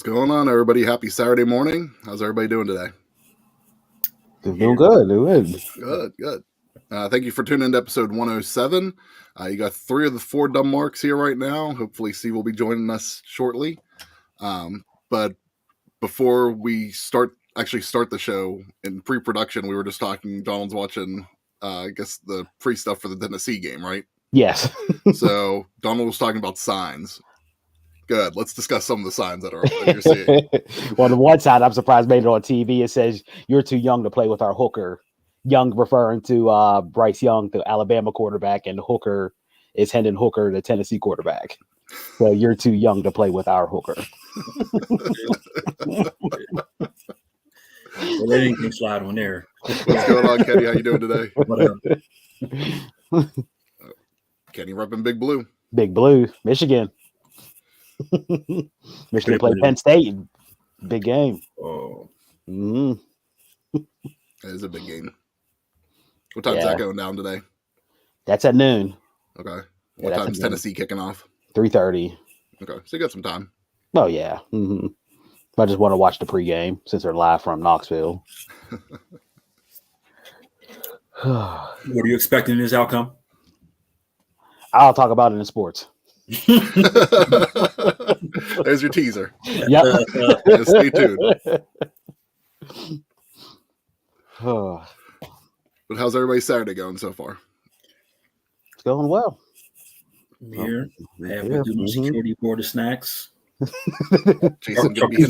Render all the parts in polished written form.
going on, everybody? Happy Saturday morning. How's everybody doing today? Doing good. Good. Thank you for tuning in to episode 107. You got 3 of the 4 dumb marks here right now. Hopefully Steve will be joining us shortly. But before we start the show in pre-production, we were just talking, Donald's watching, I guess, the pre-stuff for the Tennessee game, right? Yes. So Donald was talking about signs. Good. Let's discuss some of the signs that you're seeing. Well, on the one side, I'm surprised made it on TV. It says, "You're too young to play with our hooker." Young referring to Bryce Young, the Alabama quarterback, and Hooker is Hendon Hooker, the Tennessee quarterback. So you're too young to play with our hooker. Well, anything slide on there. What's going on, Kenny? How you doing today? Kenny repping Big Blue. Big Blue, Michigan. Michigan played Penn State. Big game. Oh. Mm-hmm. It is a big game. What time is that going down today? That's at noon. Okay. What time is Tennessee kicking off? 3:30. Okay, so you got some time. Oh, yeah. Mm-hmm. I just want to watch the pregame since they're live from Knoxville. What are you expecting in this outcome? I'll talk about it in sports. There's your teaser. Yep. Stay tuned. But how's everybody's Saturday going so far? It's going well. Here, I have to do my security board of snacks. Jason's gonna be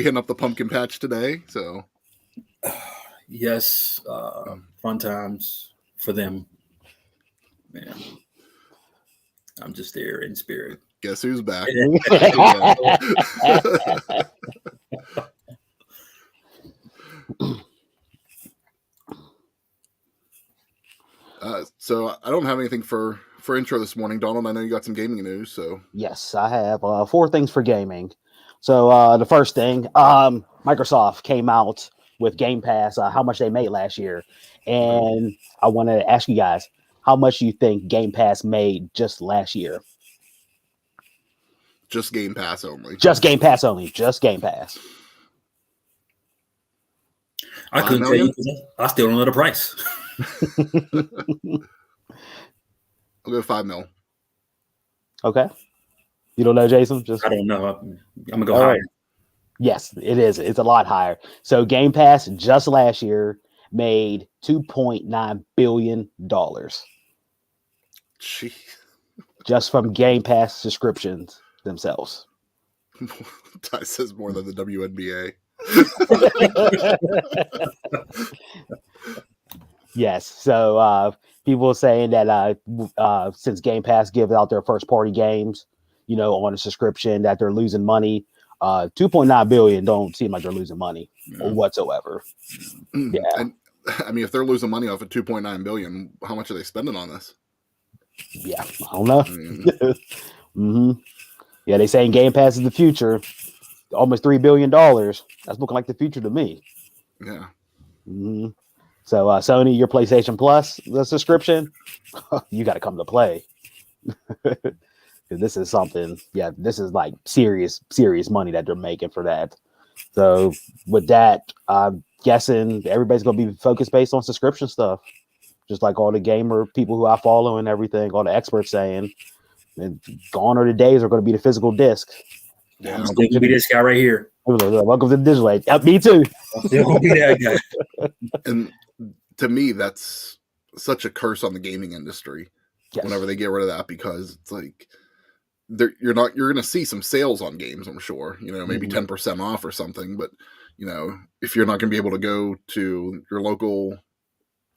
hitting up the pumpkin patch today. So, yes, fun times for them. Man, I'm just there in spirit. Guess who's back? So I don't have anything for intro this morning. Donald, I know you got some gaming news. So yes, I have 4 things for gaming. So the first thing, Microsoft came out with Game Pass, how much they made last year. And I want to ask you guys, how much you think Game Pass made just last year? Just Game Pass only. Just Game Pass only. Just Game Pass. I couldn't tell you because I still don't know the price. I'll go 5 mil. Okay. You don't know, Jason? I don't know. I'm gonna go higher. Yes, it is. It's a lot higher. So Game Pass just last year made $2.9 billion. Gee. Just from Game Pass subscriptions themselves. Ty says more than the WNBA. Yes. So people are saying that since Game Pass gives out their first party games, on a subscription, that they're losing money. 2.9 billion don't seem like they're losing money whatsoever. Yeah. And I mean, if they're losing money off of 2.9 billion, how much are they spending on this? Yeah, I don't know. Mm-hmm. Yeah, they saying Game Pass is the future. Almost $3 billion. That's looking like the future to me. Yeah. Mm-hmm. So Sony, your PlayStation Plus, the subscription, you got to come to play. This is something. Yeah, this is like serious money that they're making for that. So with that, I'm guessing everybody's going to be focused based on subscription stuff. Just like all the gamer people who I follow and everything, all the experts saying, and gone are the days are going to be the physical disc. Yeah, I'm going to be this guy right here. Welcome to the digital age. Me too. I'm still going to be that guy. And to me, that's such a curse on the gaming industry. Yes. Whenever they get rid of that, because it's like you're going to see some sales on games, I'm sure, maybe 10% off or something. But, if you're not going to be able to go to your local,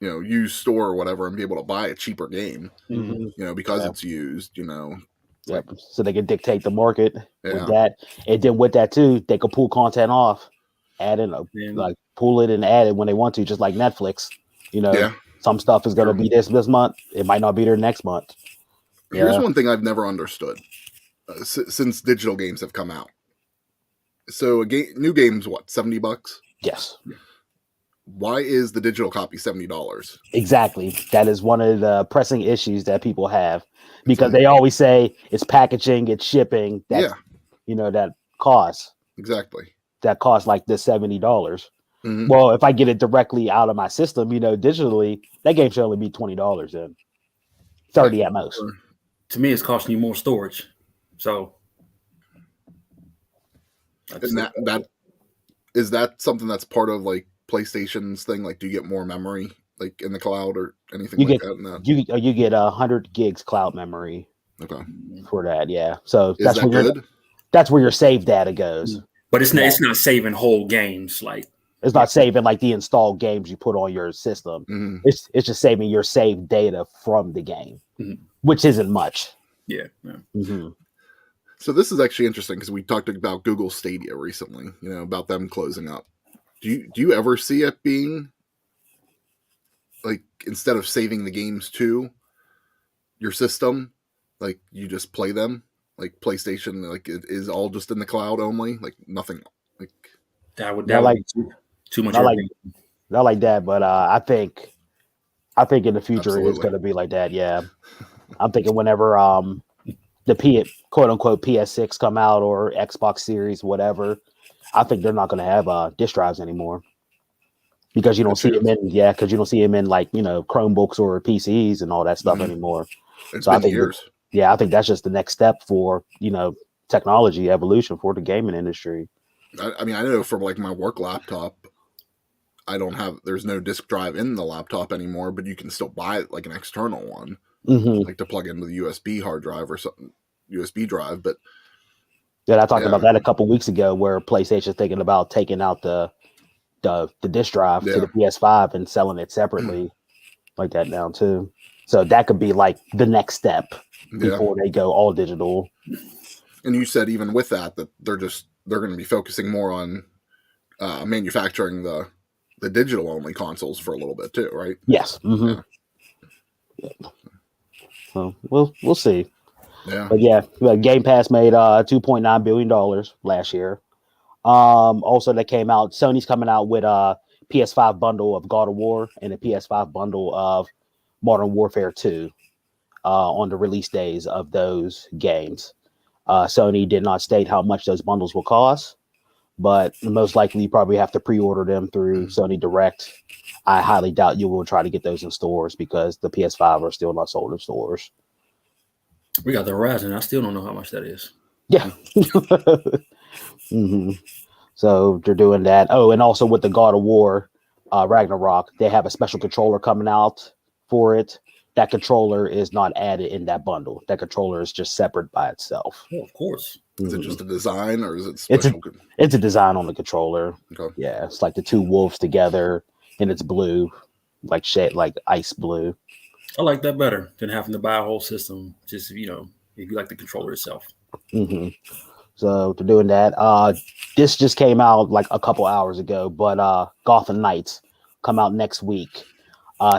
used store or whatever and be able to buy a cheaper game, because it's used, Yep. So they can dictate the market with that. And then with that too, they could pull content off, add in, pull it and add it when they want to, just like Netflix. Some stuff is going to be this month. It might not be there next month. Here's one thing I've never understood since digital games have come out. So new game's what, $70? Yes. why is the digital copy $70? Exactly. That is one of the pressing issues that people have because they always say it's packaging, it's shipping. That's, that costs. Exactly. That costs like the $70. Mm-hmm. Well, if I get it directly out of my system, digitally, that game should only be $20 then. 30 at most. To me, it's costing you more storage. So, and that is that something that's part of like PlayStation's thing? Like, do you get more memory like in the cloud or anything that? You get 100 gigs cloud memory. Okay. For that, yeah. So is that good? That's where your save data goes. But it's not saving whole games like. It's not saving like the installed games you put on your system. Mm-hmm. It's just saving your saved data from the game, which isn't much. Yeah. Mm-hmm. So this is actually interesting because we talked about Google Stadia recently, about them closing up. Do you ever see it being like, instead of saving the games to your system, like you just play them like PlayStation, like it is all just in the cloud only, like nothing like that would be too much. Not like that, but I think in the future it's going to be like that. Yeah, I'm thinking whenever the quote unquote PS6 come out or Xbox Series, whatever, I think they're not going to have disk drives anymore because you don't see them in like Chromebooks or PCs and all that stuff anymore. It's been years. I think that's just the next step for technology evolution for the gaming industry. I mean, I know for like my work laptop, there's no disk drive in the laptop anymore, but you can still buy like an external one, like to plug into the USB hard drive or something, USB drive. But I talked about that a couple weeks ago, where PlayStation's thinking about taking out the disk drive to the PS5 and selling it separately, like that now too. So that could be like the next step before they go all digital. And you said even with that they're going to be focusing more on manufacturing the digital only consoles for a little bit too, right? Yes. Mm-hmm. Yeah. So we'll see. Yeah. But Game Pass made $2.9 billion last year. Also that came out, Sony's coming out with a PS5 bundle of God of War and a PS5 bundle of Modern Warfare 2 on the release days of those games. Sony did not state how much those bundles will cost, but most likely you probably have to pre-order them through Sony Direct. I highly doubt you will try to get those in stores because the PS5 are still not sold in stores. We got the Horizon. I still don't know how much that is. Yeah. So they're doing that. Oh, and also with the God of War Ragnarok, they have a special controller coming out for it. That controller is not added in that bundle. That controller is just separate by itself. Oh, of course. Is it just a design or is it special? It's a design on the controller. Okay. Yeah, it's like the two wolves together, and it's blue, like shade, like ice blue. I like that better than having to buy a whole system. Just if you like the controller itself. So they're doing that. This just came out like a couple hours ago, but Gotham Knights come out next week.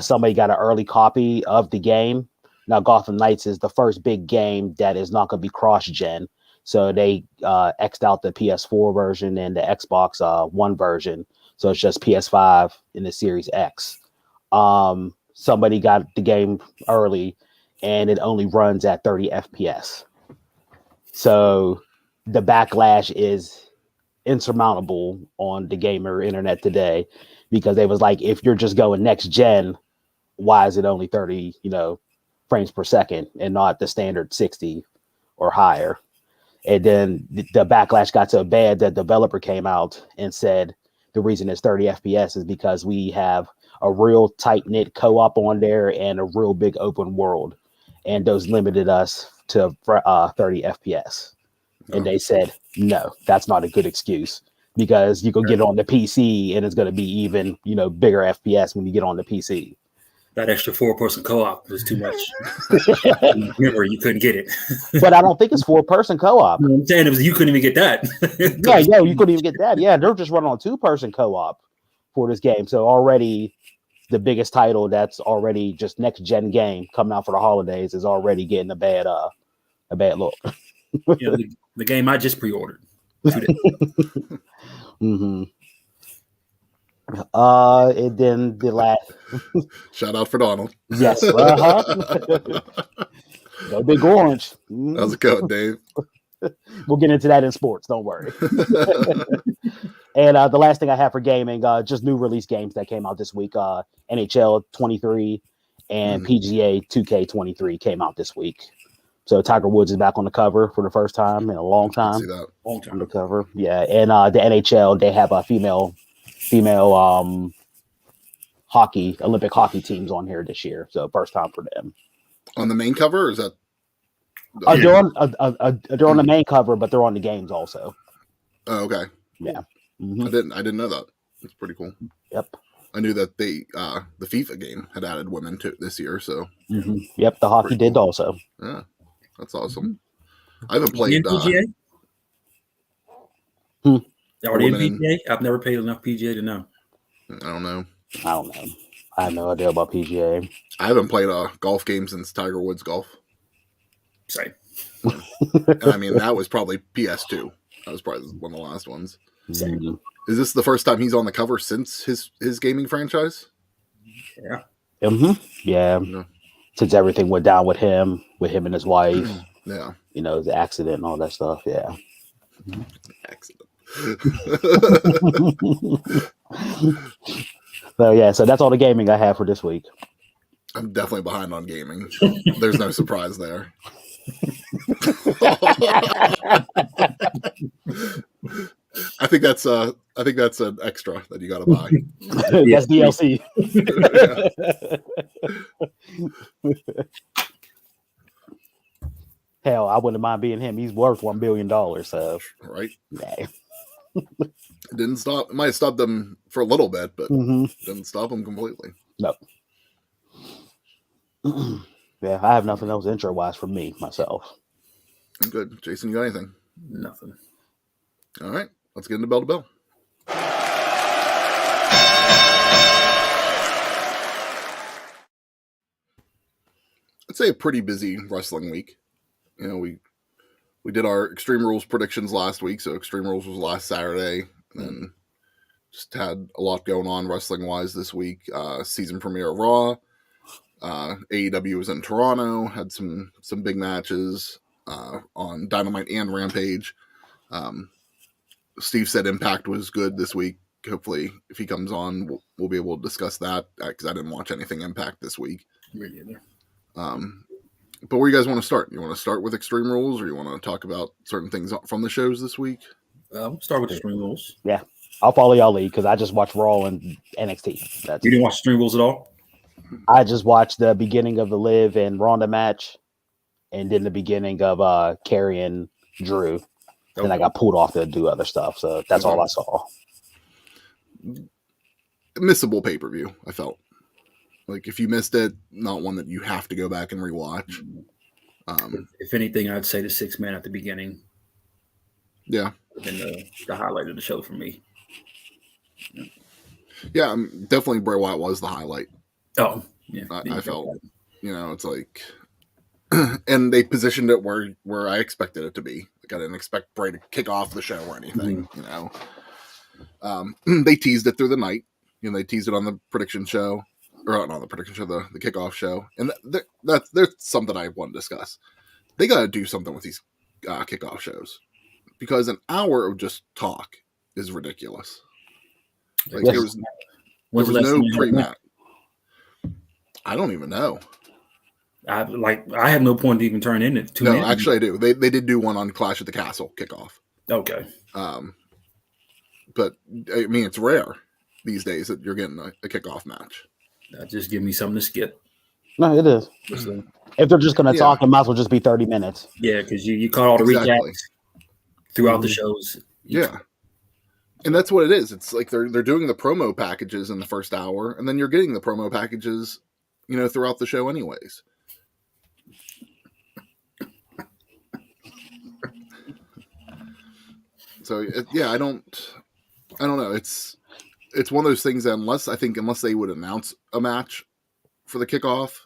Somebody got an early copy of the game. Now, Gotham Knights is the first big game that is not going to be cross-gen. So they X'd out the PS4 version and the Xbox One version. So it's just PS5 and the Series X. Somebody got the game early, and it only runs at 30 FPS. So the backlash is insurmountable on the gamer internet today, because they was like, if you're just going next gen, why is it only 30, frames per second and not the standard 60 or higher? And then the backlash got so bad that the developer came out and said the reason it's 30 FPS is because we have a real tight-knit co-op on there and a real big open world. And those limited us to 30 FPS. And they said, no, that's not a good excuse, because you can get on the PC and it's going to be even, bigger FPS when you get on the PC. That extra 4-person co-op was too much. Remember, you couldn't get it. But I don't think it's 4-person co-op. I'm saying you couldn't even get that. You couldn't even get that. Yeah, they're just running on 2-person co-op for this game. So already the biggest title that's already just next gen game coming out for the holidays is already getting a bad look. The game I just pre-ordered. And then the last. Shout out for Donald. Yes. Go Big Orange. How's it going, Dave? We'll get into that in sports. Don't worry. And the last thing I have for gaming, just new release games that came out this week. NHL 23 and PGA 2K23 came out this week. So Tiger Woods is back on the cover for the first time in a long time. See that. Long time. On the cover, yeah. And the NHL, they have a female hockey, Olympic hockey teams on here this year. So first time for them. On the main cover, or is that? They're on the main cover, but they're on the games also. Oh, okay. Yeah. I didn't know that. It's pretty cool. Yep. I knew that they the FIFA game had added women to this year, so Yep, the hockey did also. Yeah, that's awesome. I haven't played PGA. Are they in women PGA? I've never paid enough PGA to know. I don't know. I have no idea about PGA. I haven't played a golf game since Tiger Woods golf. Same. And I mean, that was probably PS2. That was probably one of the last ones. Same. Is this the first time he's on the cover since his gaming franchise? Yeah. Yeah. No. Since everything went down with him and his wife. Yeah. You know, the accident and all that stuff. Yeah. Accident. So that's all the gaming I have for this week. I'm definitely behind on gaming. There's no surprise there. I think that's an extra that you got to buy. That's DLC. Hell, I wouldn't mind being him. He's worth $1 billion. So right. Yeah. It didn't stop. It might have stopped them for a little bit, but didn't stop them completely. No. Yeah, I have nothing else intro wise for me myself. Good, Jason. You got anything? Nothing. All right, let's get into bell to bell. I'd say a pretty busy wrestling week. You know, we did our Extreme Rules predictions last week, so Extreme Rules was last Saturday, and then just had a lot going on wrestling wise this week. Season premiere of Raw. AEW was in Toronto, had some big matches on Dynamite and Rampage. Steve said Impact was good this week. Hopefully, if he comes on, we'll be able to discuss that because I didn't watch anything Impact this week. Me neither. But where you guys want to start? You want to start with Extreme Rules, or you want to talk about certain things from the shows this week? Start with Extreme Rules. Yeah, I'll follow y'all lead because I just watched Raw and NXT. You didn't watch Extreme Rules at all? I just watched the beginning of the Liv and Ronda match, and then the beginning of Carrie and Drew. Okay. Then I got pulled off to do other stuff, so that's all I saw. Missable pay-per-view, I felt. Like, if you missed it, not one that you have to go back and rewatch. If anything, I'd say the 6-man at the beginning. Yeah. And the highlight of the show for me. Yeah, definitely Bray Wyatt was the highlight. Oh, yeah. I felt, it's like, and they positioned it where I expected it to be. Like, I didn't expect Bray to kick off the show or anything, They teased it through the night. They teased it on the prediction show. Or not the prediction show, the kickoff show. And that's something I want to discuss. They got to do something with these kickoff shows. Because an hour of just talk is ridiculous. Like, there was no pre-match. I don't even know. I have no point to even turn in it. No, actually I do. They did do one on Clash at the Castle kickoff. Okay. But, I mean, it's rare these days that you're getting a kickoff match. Just give me something to skip. No, it is. If they're just going to talk, it might as well just be 30 minutes. Yeah, because you caught all the recaps throughout the shows. Yeah. And that's what it is. It's like they're doing the promo packages in the first hour, and then you're getting the promo packages, throughout the show anyways. So, I don't know. It's one of those things that unless they would announce a match for the kickoff,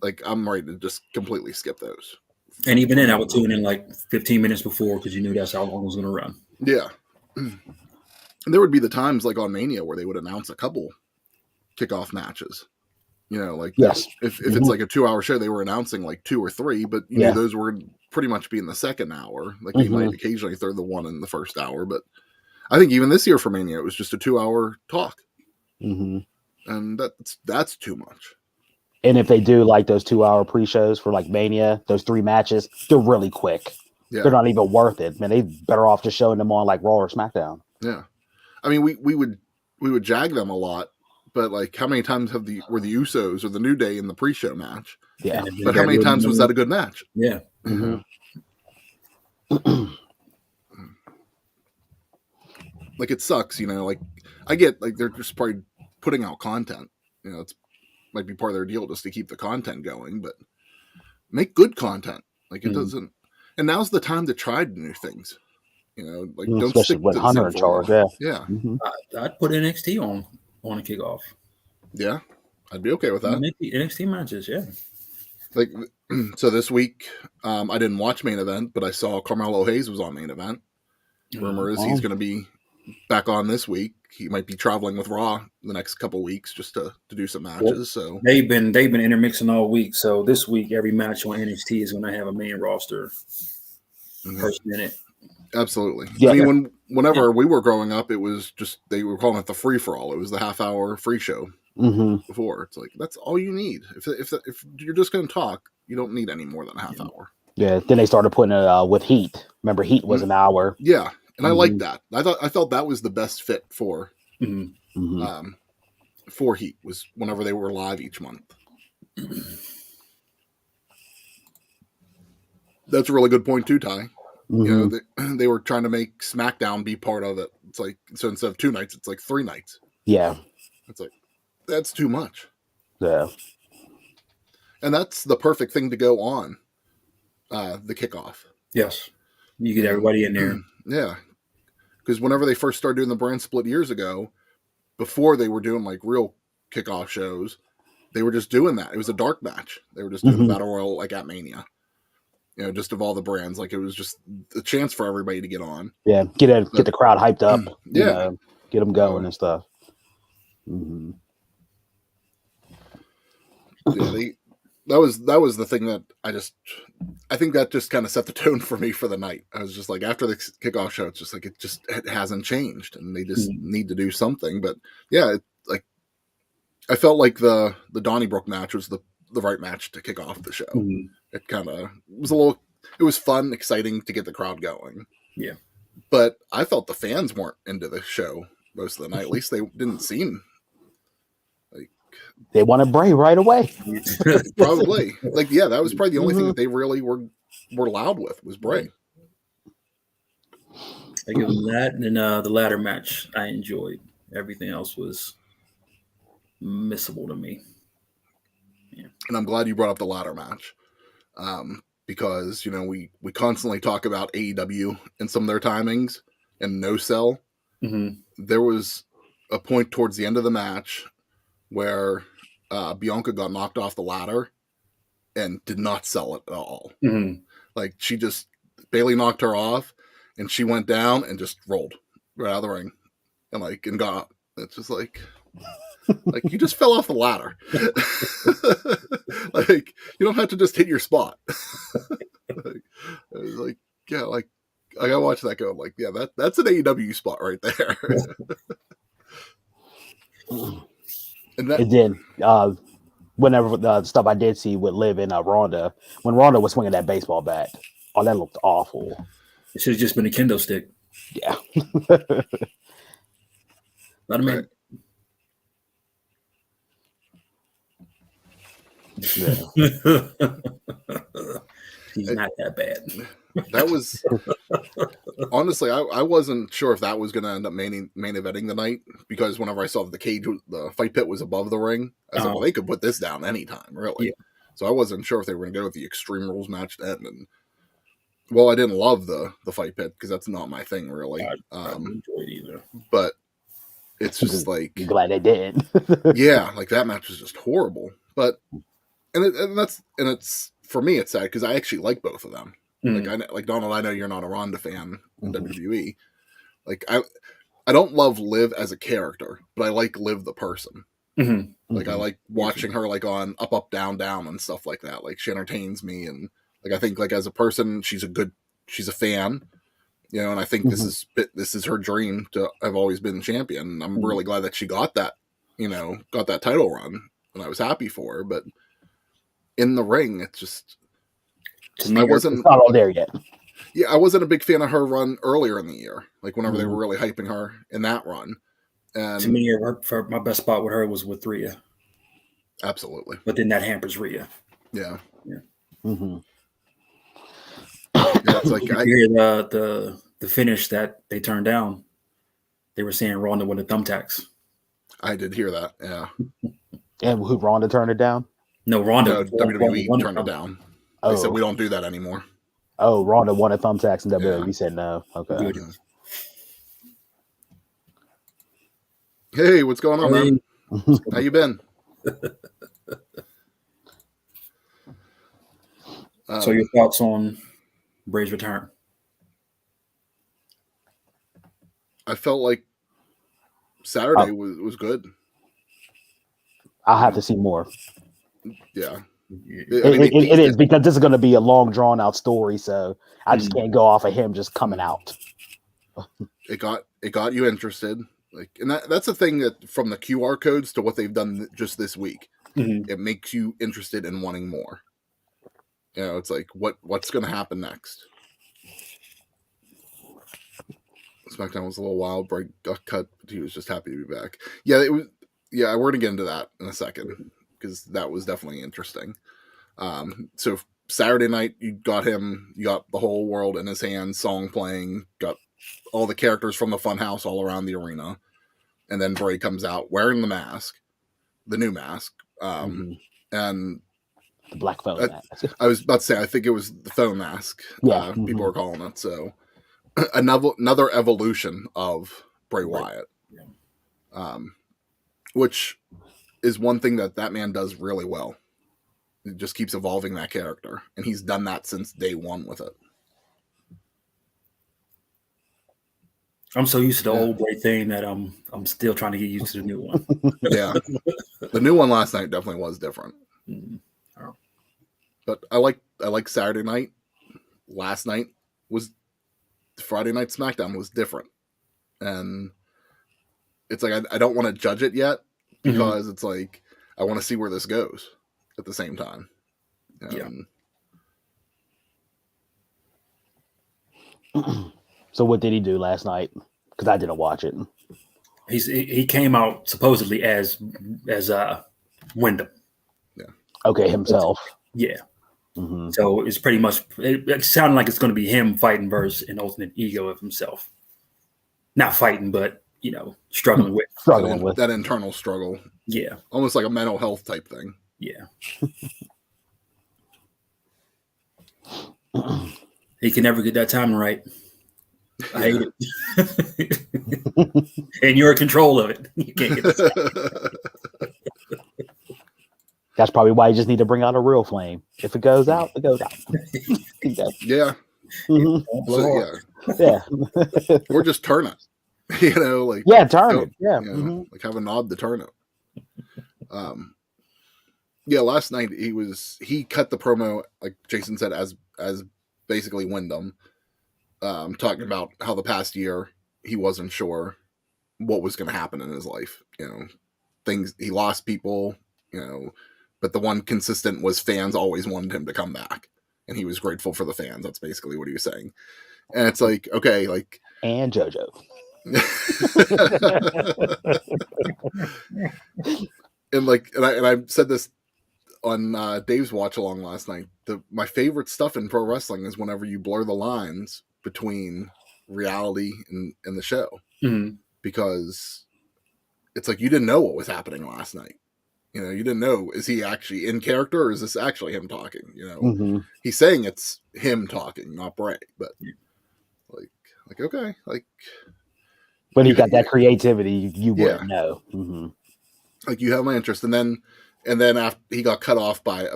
like, I'm ready to just completely skip those. And even then, I would tune in like 15 minutes before because you knew that's how long it was going to run. Yeah. And there would be the times like on Mania where they would announce a couple kickoff matches. You know, like Yes. if it's like a 2-hour show, they were announcing like 2 or 3, but you knew those were pretty much be in the second hour. Like they might occasionally throw the one in the first hour, but I think even this year for Mania, it was just a 2-hour talk. And that's too much. And if they do like those 2-hour pre-shows for like Mania, those 3 matches, they're really quick. Yeah. They're not even worth it, man. They better off just showing them on like Raw or SmackDown. Yeah, I mean, we would jag them a lot, but like, how many times were the Usos or the New Day in the pre-show match? Yeah, but how many times was that a good match? Yeah. Like, it sucks, you know. Like, I get like they're just probably putting out content. You know, it's might be part of their deal just to keep the content going, but make good content. Like, it doesn't. And now's the time to try new things. You know, like don't especially stick with to Hunter in charge. Yeah. I'd put NXT on a kickoff. Yeah, I'd be okay with that. NXT matches, yeah. Like, so this week, I didn't watch Main Event, but I saw Carmelo Hayes was on Main Event. Rumor is he's going to be back on this week. He might be traveling with Raw the next couple weeks just to do some matches. So they've been intermixing all week. So this week, every match on NXT is going to have a main roster person in it. Absolutely. Yeah. I mean, whenever we were growing up, it was just they were calling it the free for all. It was the half-hour free show. Before it's like that's all you need. If you're just going to talk, you don't need any more than a half hour. Yeah. Then they started putting it with Heat. Remember, Heat was an hour. Yeah, and I like that. I felt that was the best fit for Heat was whenever they were live each month. That's a really good point too, Ty. You know, they were trying to make SmackDown be part of it. It's like, so instead of 2 nights, it's like 3 nights. Yeah, it's like that's too much. Yeah, and that's the perfect thing to go on the kickoff. Yes, you get everybody in there. Yeah, because whenever they first started doing the brand split years ago, before they were doing like real kickoff shows, they were just doing that. It was a dark match. They were just doing the Battle Royal like at Mania. You know, just of all the brands, like it was just a chance for everybody to get on. Yeah, get the crowd hyped up. Yeah, you know, get them going and stuff. Yeah, that was the thing that I think that just kind of set the tone for me for the night. I was just like, after the kickoff show, it's just like it hasn't changed, and they just need to do something. But yeah, like I felt like the Donnybrook match was the right match to kick off the show. It kind of was it was fun, exciting to get the crowd going. Yeah, but I felt the fans weren't into the show most of the night. At least they didn't seem like they wanted Bray right away. Probably, like, yeah, that was probably the only thing that they really were loud with was Bray. I give them that, and the ladder match I enjoyed. Everything else was missable to me. Yeah. And I'm glad you brought up the ladder match, because you know we constantly talk about AEW and some of their timings and no sell. There was a point towards the end of the match where Bianca got knocked off the ladder and did not sell it at all. Like Bayley knocked her off, and she went down and just rolled right out of the ring and got up. It's just like you just fell off the ladder. Like, you don't have to just hit your spot. Yeah, I gotta watch that go. Like, yeah, that's an AEW spot right there. And then whenever the stuff I did see with Liv and Ronda, when Ronda was swinging that baseball bat, that looked awful. It should have just been a kendo stick. Yeah. Not a man. Yeah. He's not that bad. That was honestly, I wasn't sure if that was going to end up main eventing the night, because whenever I saw that the fight pit was above the ring, I said, well, they could put this down anytime, really. Yeah. So I wasn't sure if they were going to go with the Extreme Rules match to end. And well, I didn't love the fight pit because that's not my thing, really. I didn't enjoy it either. But it's just like, I'm glad they did. Yeah, like that match was just horrible. But and it's for me, it's sad because I actually like both of them. Like Donald, I know you're not a Ronda fan in WWE. Like I don't love Liv as a character, but I like Liv the person. Mm-hmm. Like I like watching her like on Up Up Down Down and stuff like that. Like she entertains me, and like I think like as a person, she's a fan, you know. And I think this is her dream to have always been champion. And I'm really glad that she got that, you know, got that title run, and I was happy for her. But in the ring, it's just I wasn't it's not all there yet. Yeah, I wasn't a big fan of her run earlier in the year. Like whenever they were really hyping her in that run. And to me, my best spot with her was with Rhea. Absolutely. But then that hampers Rhea. Yeah. Yeah. Mm-hmm. Yeah, it's like you hear the finish that they turned down. They were saying Ronda with the thumbtacks. I did hear that. Yeah. And who Ronda turned it down? No, Ronda. No, WWE turned it down. They said we don't do that anymore. Oh, Ronda wanted thumbtacks and WWE said no. Okay. Good. Hey, what's going on, man? How you been? So your thoughts on Bray's return? I felt like Saturday was good. I'll have to see more. Yeah. It is because this is going to be a long, drawn out story, so I just can't go off of him just coming out. It got you interested, like, and that's the thing that from the QR codes to what they've done just this week, it makes you interested in wanting more. You know, it's like what's going to happen next. SmackDown was a little wild. Bray got cut, but he was just happy to be back. Yeah, it was. Yeah, we're gonna get into that in a second because that was definitely interesting. So Saturday night, you got the whole world in his hands, song playing, got all the characters from the Funhouse all around the arena, and then Bray comes out wearing the mask, the new mask, and the black phone mask. I was about to say, I think it was the phone mask. Yeah, people were calling it. So another evolution of Bray Wyatt, which is one thing that man does really well. He just keeps evolving that character, and he's done that since day one with it. I'm so used to the old Bray thing that I'm still trying to get used to the new one. Yeah, the new one last night definitely was different. But I like Saturday night. Last night was Friday night SmackDown was different, and it's like I don't want to judge it yet because it's like I want to see where this goes at the same time. So what did he do last night? Because I didn't watch it. He came out supposedly as Wyndham. Yeah. Okay, himself. Yeah. So it's pretty much it sounded like it's going to be him fighting versus an alternate ego of himself. Not fighting, but struggling with that internal struggle. Yeah. Almost like a mental health type thing. Yeah. He can never get that timing right. I hate it. And you're in control of it. You can't get this. That's probably why you just need to bring out a real flame. If it goes out, it goes out. Yeah. So, yeah. Or just turn it. Like turn it. Yeah. Like have a knob to turn it. Last night he cut the promo, like Jason said, as basically Wyndham, talking about how the past year he wasn't sure what was going to happen in his life. Things, he lost people, but the one consistent was fans always wanted him to come back, and he was grateful for the fans. That's basically what he was saying. And it's like, okay, like, and JoJo. and I said this on Dave's watch along last night. My favorite stuff in pro wrestling is whenever you blur the lines between reality and the show, because it's like you didn't know what was happening last night. You didn't know, is he actually in character or is this actually him talking? He's saying it's him talking, not Bray, but like okay, like. When he got that creativity, you wouldn't know. Like you have my interest, and then after he got cut off by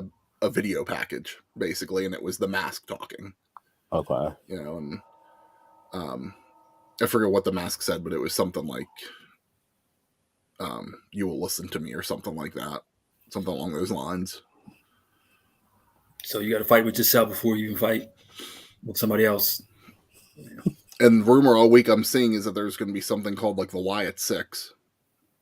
a video package, basically, and it was the mask talking. Okay. I forget what the mask said, but it was something like, "You will listen to me" or something like that, something along those lines. So you got to fight with yourself before you can fight with somebody else. And rumor all week I'm seeing is that there's going to be something called like the Wyatt 6.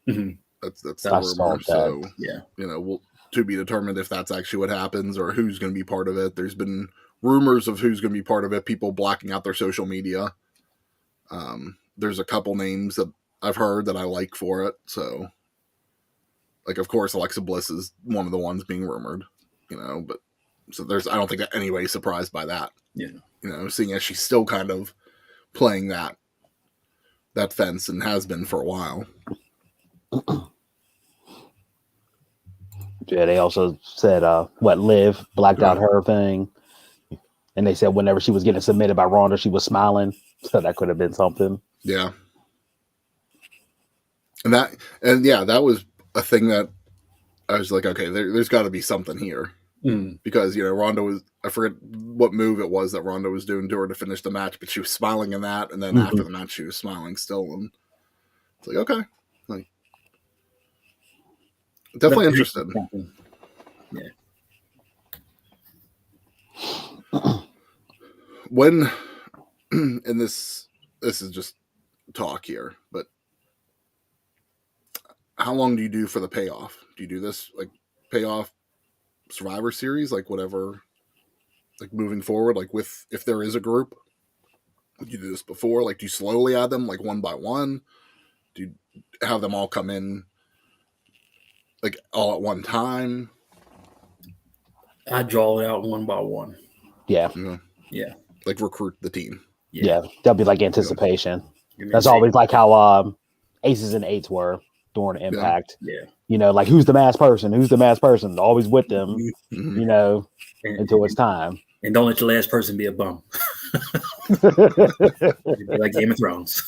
Mm-hmm. That's the rumor. So yeah, we'll to be determined if that's actually what happens or who's going to be part of it. There's been rumors of who's going to be part of it. People blacking out their social media. There's a couple names that I've heard that I like for it. So, like, of course, Alexa Bliss is one of the ones being rumored. But so I don't think that anybody's surprised by that. Yeah. Seeing as she's still kind of playing that fence and has been for a while. Yeah, they also said Liv blacked out her thing, and they said whenever she was getting submitted by Ronda, she was smiling, so that could have been something. Yeah, that was a thing that I was like, okay, there's got to be something here. Because Ronda was, I forget what move it was that Ronda was doing to her to finish the match, but she was smiling in that, and then after the match she was smiling still, and it's like, okay, like, definitely interested. Yeah. When and this is just talk here, but how long do you do for the payoff? Do you do this like payoff Survivor Series, like whatever, like moving forward, like if there is a group, would you do this before? Like, do you slowly add them like one by one? Do you have them all come in like all at one time? I draw it out one by one. Yeah. Yeah. Like recruit the team. Yeah. That'll be like anticipation. That's always like how Aces and Eights were during Impact. Yeah. Like who's the masked person? Who's the masked person? Always with them, until it's time. And don't let your last person be a bum. Like Game of Thrones.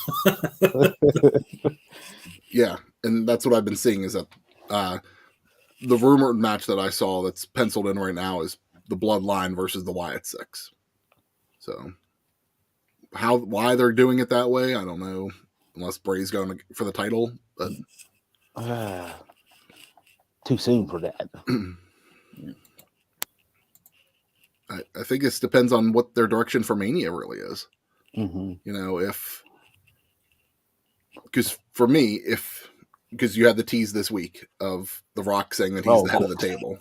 Yeah, and that's what I've been seeing is that the rumored match that I saw that's penciled in right now is the Bloodline versus the Wyatt 6. So why they're doing it that way, I don't know. Unless Bray's going for the title, but too soon for that. I think this depends on what their direction for Mania really is. Because for me, because you had the tease this week of The Rock saying that he's the head of the table,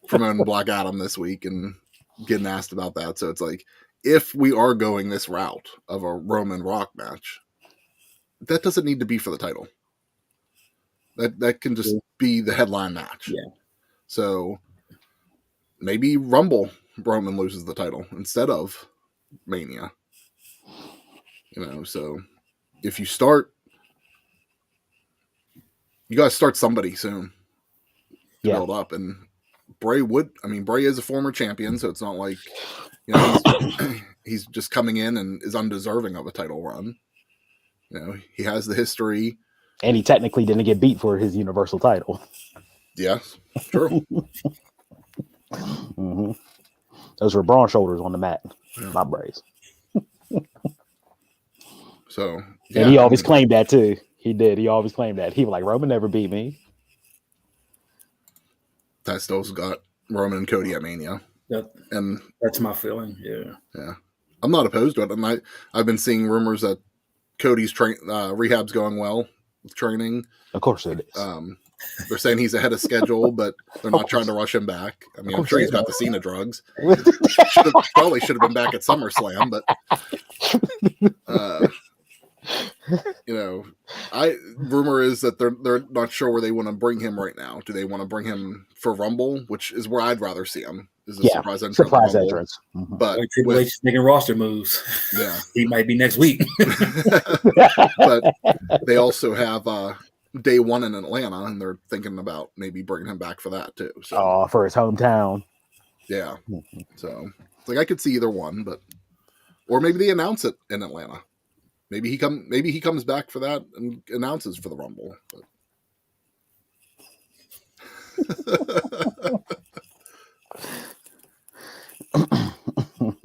promoting Black Adam this week and getting asked about that. So it's like, if we are going this route of a Roman Rock match, that doesn't need to be for the title. That can just be the headline match. Yeah. So maybe Rumble Roman loses the title instead of Mania. So if you start, you got to start somebody soon to build up. And Bray is a former champion, so it's not like, he's just coming in and is undeserving of a title run. He has the history. And he technically didn't get beat for his Universal title. Yes, true. Those were broad shoulders on the mat, not Bray's. So, and he always claimed that too. He did. He always claimed that. He was like, Roman never beat me. I still got Roman and Cody at Mania. And that's my feeling. Yeah. I'm not opposed to it. And I've been seeing rumors that Cody's rehab's going well with training. Of course it is. They're saying he's ahead of schedule, but they're not trying to rush him back. I mean, I'm sure he's got the Cena drugs. Probably should have been back at SummerSlam, but rumor is that they're not sure where they want to bring him right now. Do they want to bring him for Rumble, which is where I'd rather see him? Is a surprise entrance. But Triple H is making roster moves. Yeah, he might be next week. But they also have Day One in Atlanta, and they're thinking about maybe bringing him back for that too. So. For his hometown. Yeah. So it's like I could see either one, or maybe they announce it in Atlanta. Maybe he comes back for that and announces for the Rumble.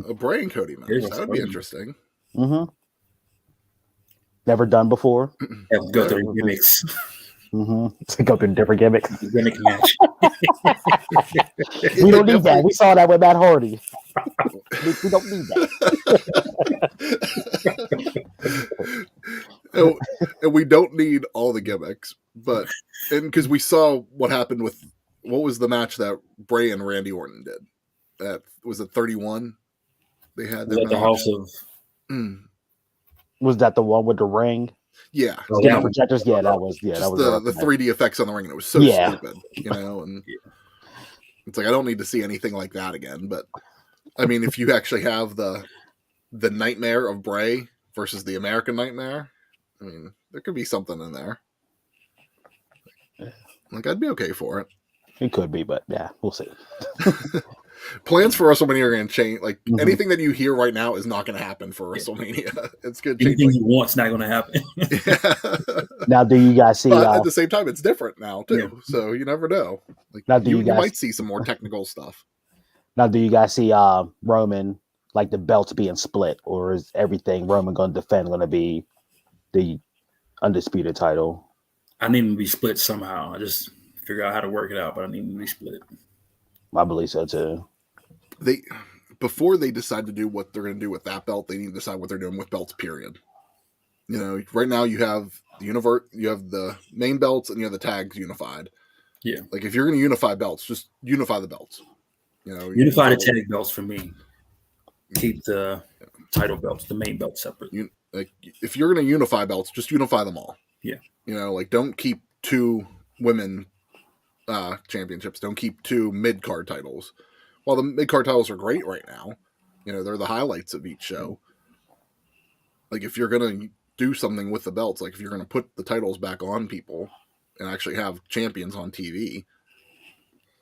A Bray and Cody match. That would be interesting. Mm-hmm. Never done before. Have to go through gimmicks. Mm-hmm. Go through different gimmicks. Gimmick match. We don't need that. We saw that with Matt Hardy. We don't need that. And we don't need all the gimmicks, but because we saw what happened with what was the match that Bray and Randy Orton did? That was it 31. They had Was at the House of. Was that the one with the ring? Yeah, Yeah, projectors. Yeah, that was. Yeah, just that was the 3D effects on the ring. And it was so stupid, you know. And it's like I don't need to see anything like that again. But I mean, if you actually have the Nightmare of Bray versus the American Nightmare, I mean, there could be something in there. Like I'd be okay for it. It could be, but yeah, we'll see. Plans for WrestleMania are going to change. Like anything that you hear right now is not going to happen for WrestleMania. It's going to change. Anything you want's not going to happen. Now, do you guys see? But at the same time, it's different now too. So you never know. Like now, you might see some more technical stuff. Now, do you guys see Roman like the belts being split, or is everything Roman going to defend going to be the undisputed title? I need them to be split somehow. I just figure out how to work it out, but I need them to be split. I believe so too. Before they decide to do what they're going to do with that belt, they need to decide what they're doing with belts. Period. You know, right now you have you have the main belts, and you have the tags unified. Yeah. Like if you're going to unify belts, just unify the belts. You know, unify the tag belts for me. Keep the title belts, the main belt separate. Like if you're going to unify belts, just unify them all. Yeah. You know, like don't keep 2 women championships. Don't keep 2 mid-card titles. While the mid-card titles are great right now, you know, they're the highlights of each show. Like if you're going to do something with the belts, like if you're going to put the titles back on people and actually have champions on TV,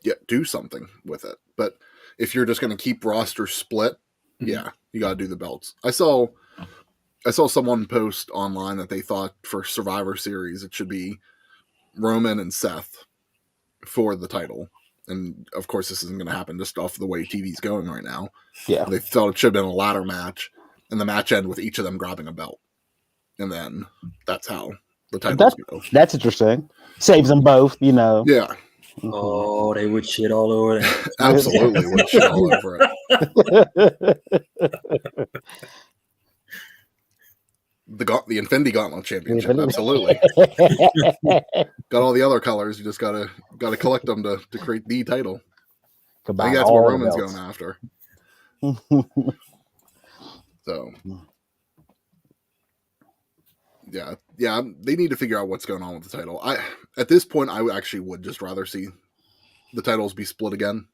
yeah, do something with it. But if you're just going to keep roster split, yeah, you got to do the belts. I saw someone post online that they thought for Survivor Series it should be Roman and Seth for the title. And of course this isn't going to happen just off the way TV's going right now. Yeah. They thought it should have been a ladder match, and the match end with each of them grabbing a belt. And then that's how the titles go. That's interesting. Saves them both, you know. Yeah. Oh, they would shit all over it. Absolutely would shit all over it. The Infinity Gauntlet Championship, absolutely. Got all the other colors. You just gotta collect them to create the title. I think that's what Roman's going after. So, yeah, they need to figure out what's going on with the title. At this point, I actually would just rather see the titles be split again.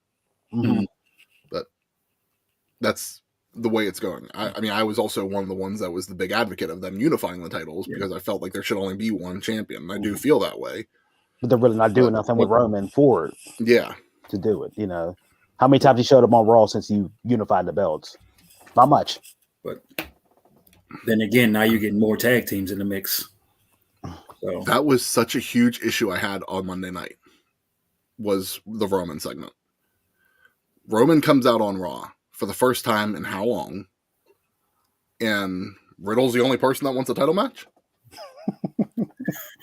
Mm-hmm. But that's the way it's going. I mean, I was also one of the ones that was the big advocate of them unifying the titles because I felt like there should only be one champion. And I do feel that way. But they're really not doing nothing with Roman for it. Yeah. To do it, you know. How many times he showed up on Raw since you unified the belts? Not much. But then again, now you're getting more tag teams in the mix. So that was such a huge issue I had on Monday night was the Roman segment. Roman comes out on Raw for the first time in how long? And Riddle's the only person that wants a title match?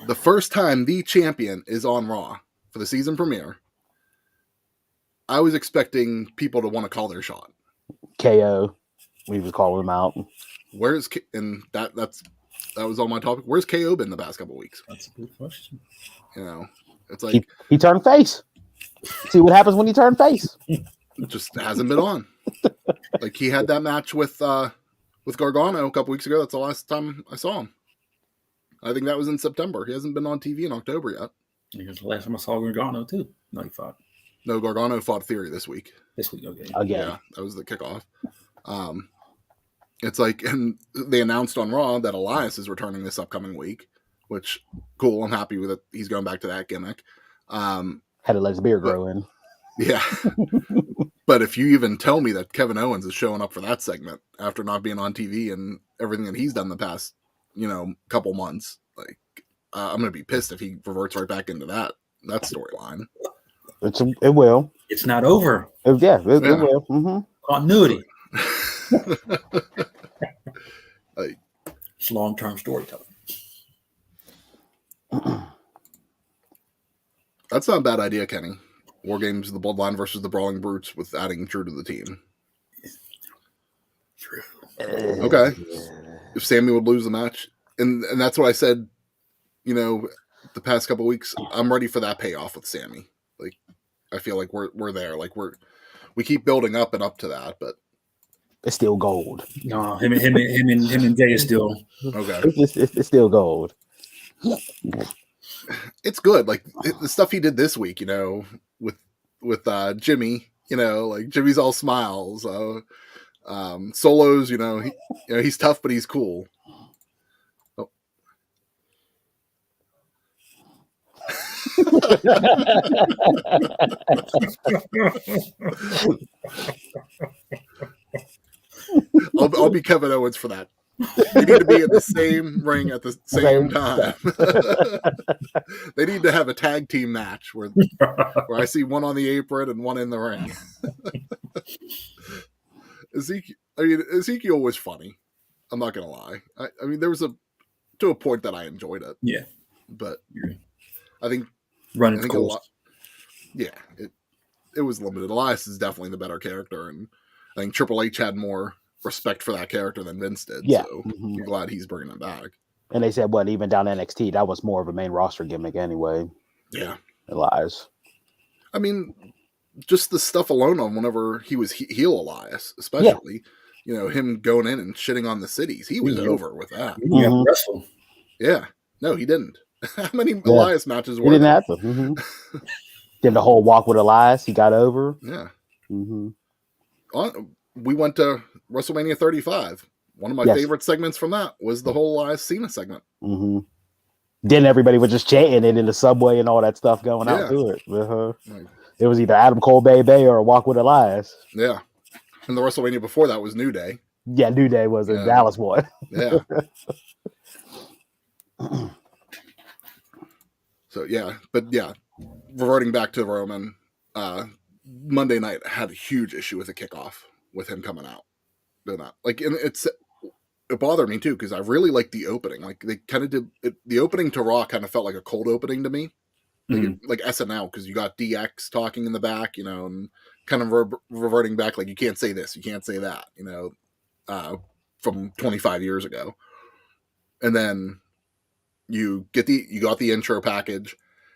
The first time the champion is on Raw for the season premiere, I was expecting people to want to call their shot. KO. We was calling him out. Where's and that was on my topic. Where's KO been the past couple of weeks? That's a good question. You know, it's like he turned face. See what happens when you turn face. It just hasn't been on. Like he had that match with Gargano a couple weeks ago. That's the last time I saw him. I think that was in September. He hasn't been on TV in October yet. Here's the last time I saw Gargano too. No, he fought. No, Gargano fought Theory this week. This week, okay. Again. Yeah, that was the kickoff. It's like, and they announced on Raw that Elias is returning this upcoming week, which cool. I'm happy with it. He's going back to that gimmick. Had to let his beard grow in. Yeah. But if you even tell me that Kevin Owens is showing up for that segment after not being on TV and everything that he's done the past, couple months, like I'm going to be pissed if he reverts right back into that storyline. It will. It's not over. It will. Mm-hmm. Continuity. It's long-term storytelling. That's not a bad idea, Kenny. War Games, the Bloodline versus the Brawling Brutes with adding Drew to the team. True. Okay. If Sammy would lose the match, and that's what I said, the past couple of weeks, I'm ready for that payoff with Sammy. Like, I feel like we're there. Like we keep building up and up to that, but it's still gold. No, him and Jay is still okay. It's still gold. It's good. Like the stuff he did this week, with Jimmy, like Jimmy's all smiles. Solos, he's tough, but he's cool. Oh. I'll be Kevin Owens for that. We need to be in the same ring at the same time. They need to have a tag team match where I see one on the apron and one in the ring. Ezekiel was funny. I'm not gonna lie. I mean, there was to a point that I enjoyed it. Yeah, but I think running a lot. Yeah, it was limited. Elias is definitely the better character, and I think Triple H had more respect for that character than Vince did. Yeah. So I'm glad he's bringing it back. And they said, even down NXT, that was more of a main roster gimmick anyway. Yeah. Elias. I mean, just the stuff alone on whenever he was heel Elias, especially, him going in and shitting on the cities. He was over with that. Yeah. No, he didn't. How many Elias matches were he didn't have to. Then the whole walk with Elias, he got over. Yeah. We went to WrestleMania 35. One of my favorite segments from that was the whole Elias Cena segment. Then everybody was just chanting it in the subway and all that stuff going out to it. It was either Adam Cole Bay or a walk with Elias. Yeah. And the WrestleMania before that was New Day. Yeah, New Day was a Dallas one. Yeah. So, reverting back to Roman, Monday night had a huge issue with the kickoff with him coming out. Doing that. Like, and it bothered me too, because I really liked the opening. Like, they kind of did the opening to Raw kind of felt like a cold opening to me. Like SNL, because you got DX talking in the back, and kind of reverting back, like, you can't say this, you can't say that, from 25 years ago. And then you got the intro package,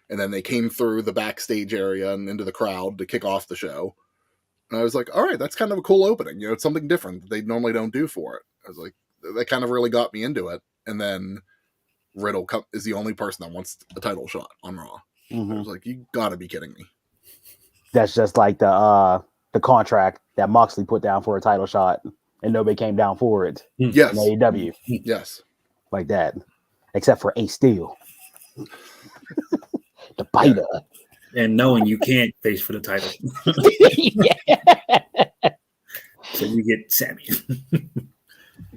and then they came through the backstage area and into the crowd to kick off the show. And I was like, all right, that's kind of a cool opening. It's something different that they normally don't do for it. I was like, that kind of really got me into it. And then Riddle is the only person that wants a title shot on Raw. I was like, you gotta be kidding me. That's just like the contract that Moxley put down for a title shot, and nobody came down for it. Yes. In AEW. Yes. Like that. Except for Ace Steel. The biter. And knowing you can't face for the title. So you get Sammy.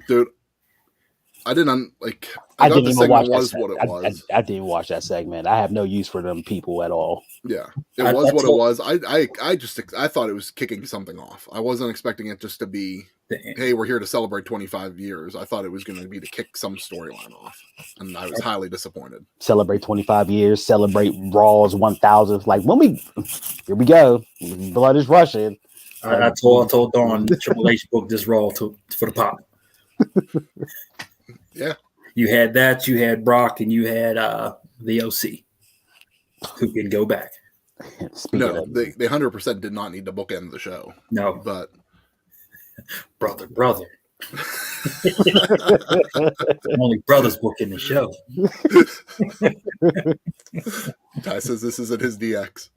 Dude, I didn't I didn't even watch was what it was. I didn't watch that segment. I have no use for them people at all. Yeah, it was what it was. I thought it was kicking something off. I wasn't expecting it just to be, hey, we're here to celebrate 25 years. I thought it was going to be to kick some storyline off, and I was highly disappointed. Celebrate 25 years. Celebrate Raw's 1000th. Like, here we go. Blood is rushing. I told Dawn Triple H booked this Raw for the pop. Yeah. You had that, you had Brock, and you had the OC, who can go back. No, they 100% did not need to bookend the show. No. But brother. Only brothers booking the show. Ty says this isn't his DX.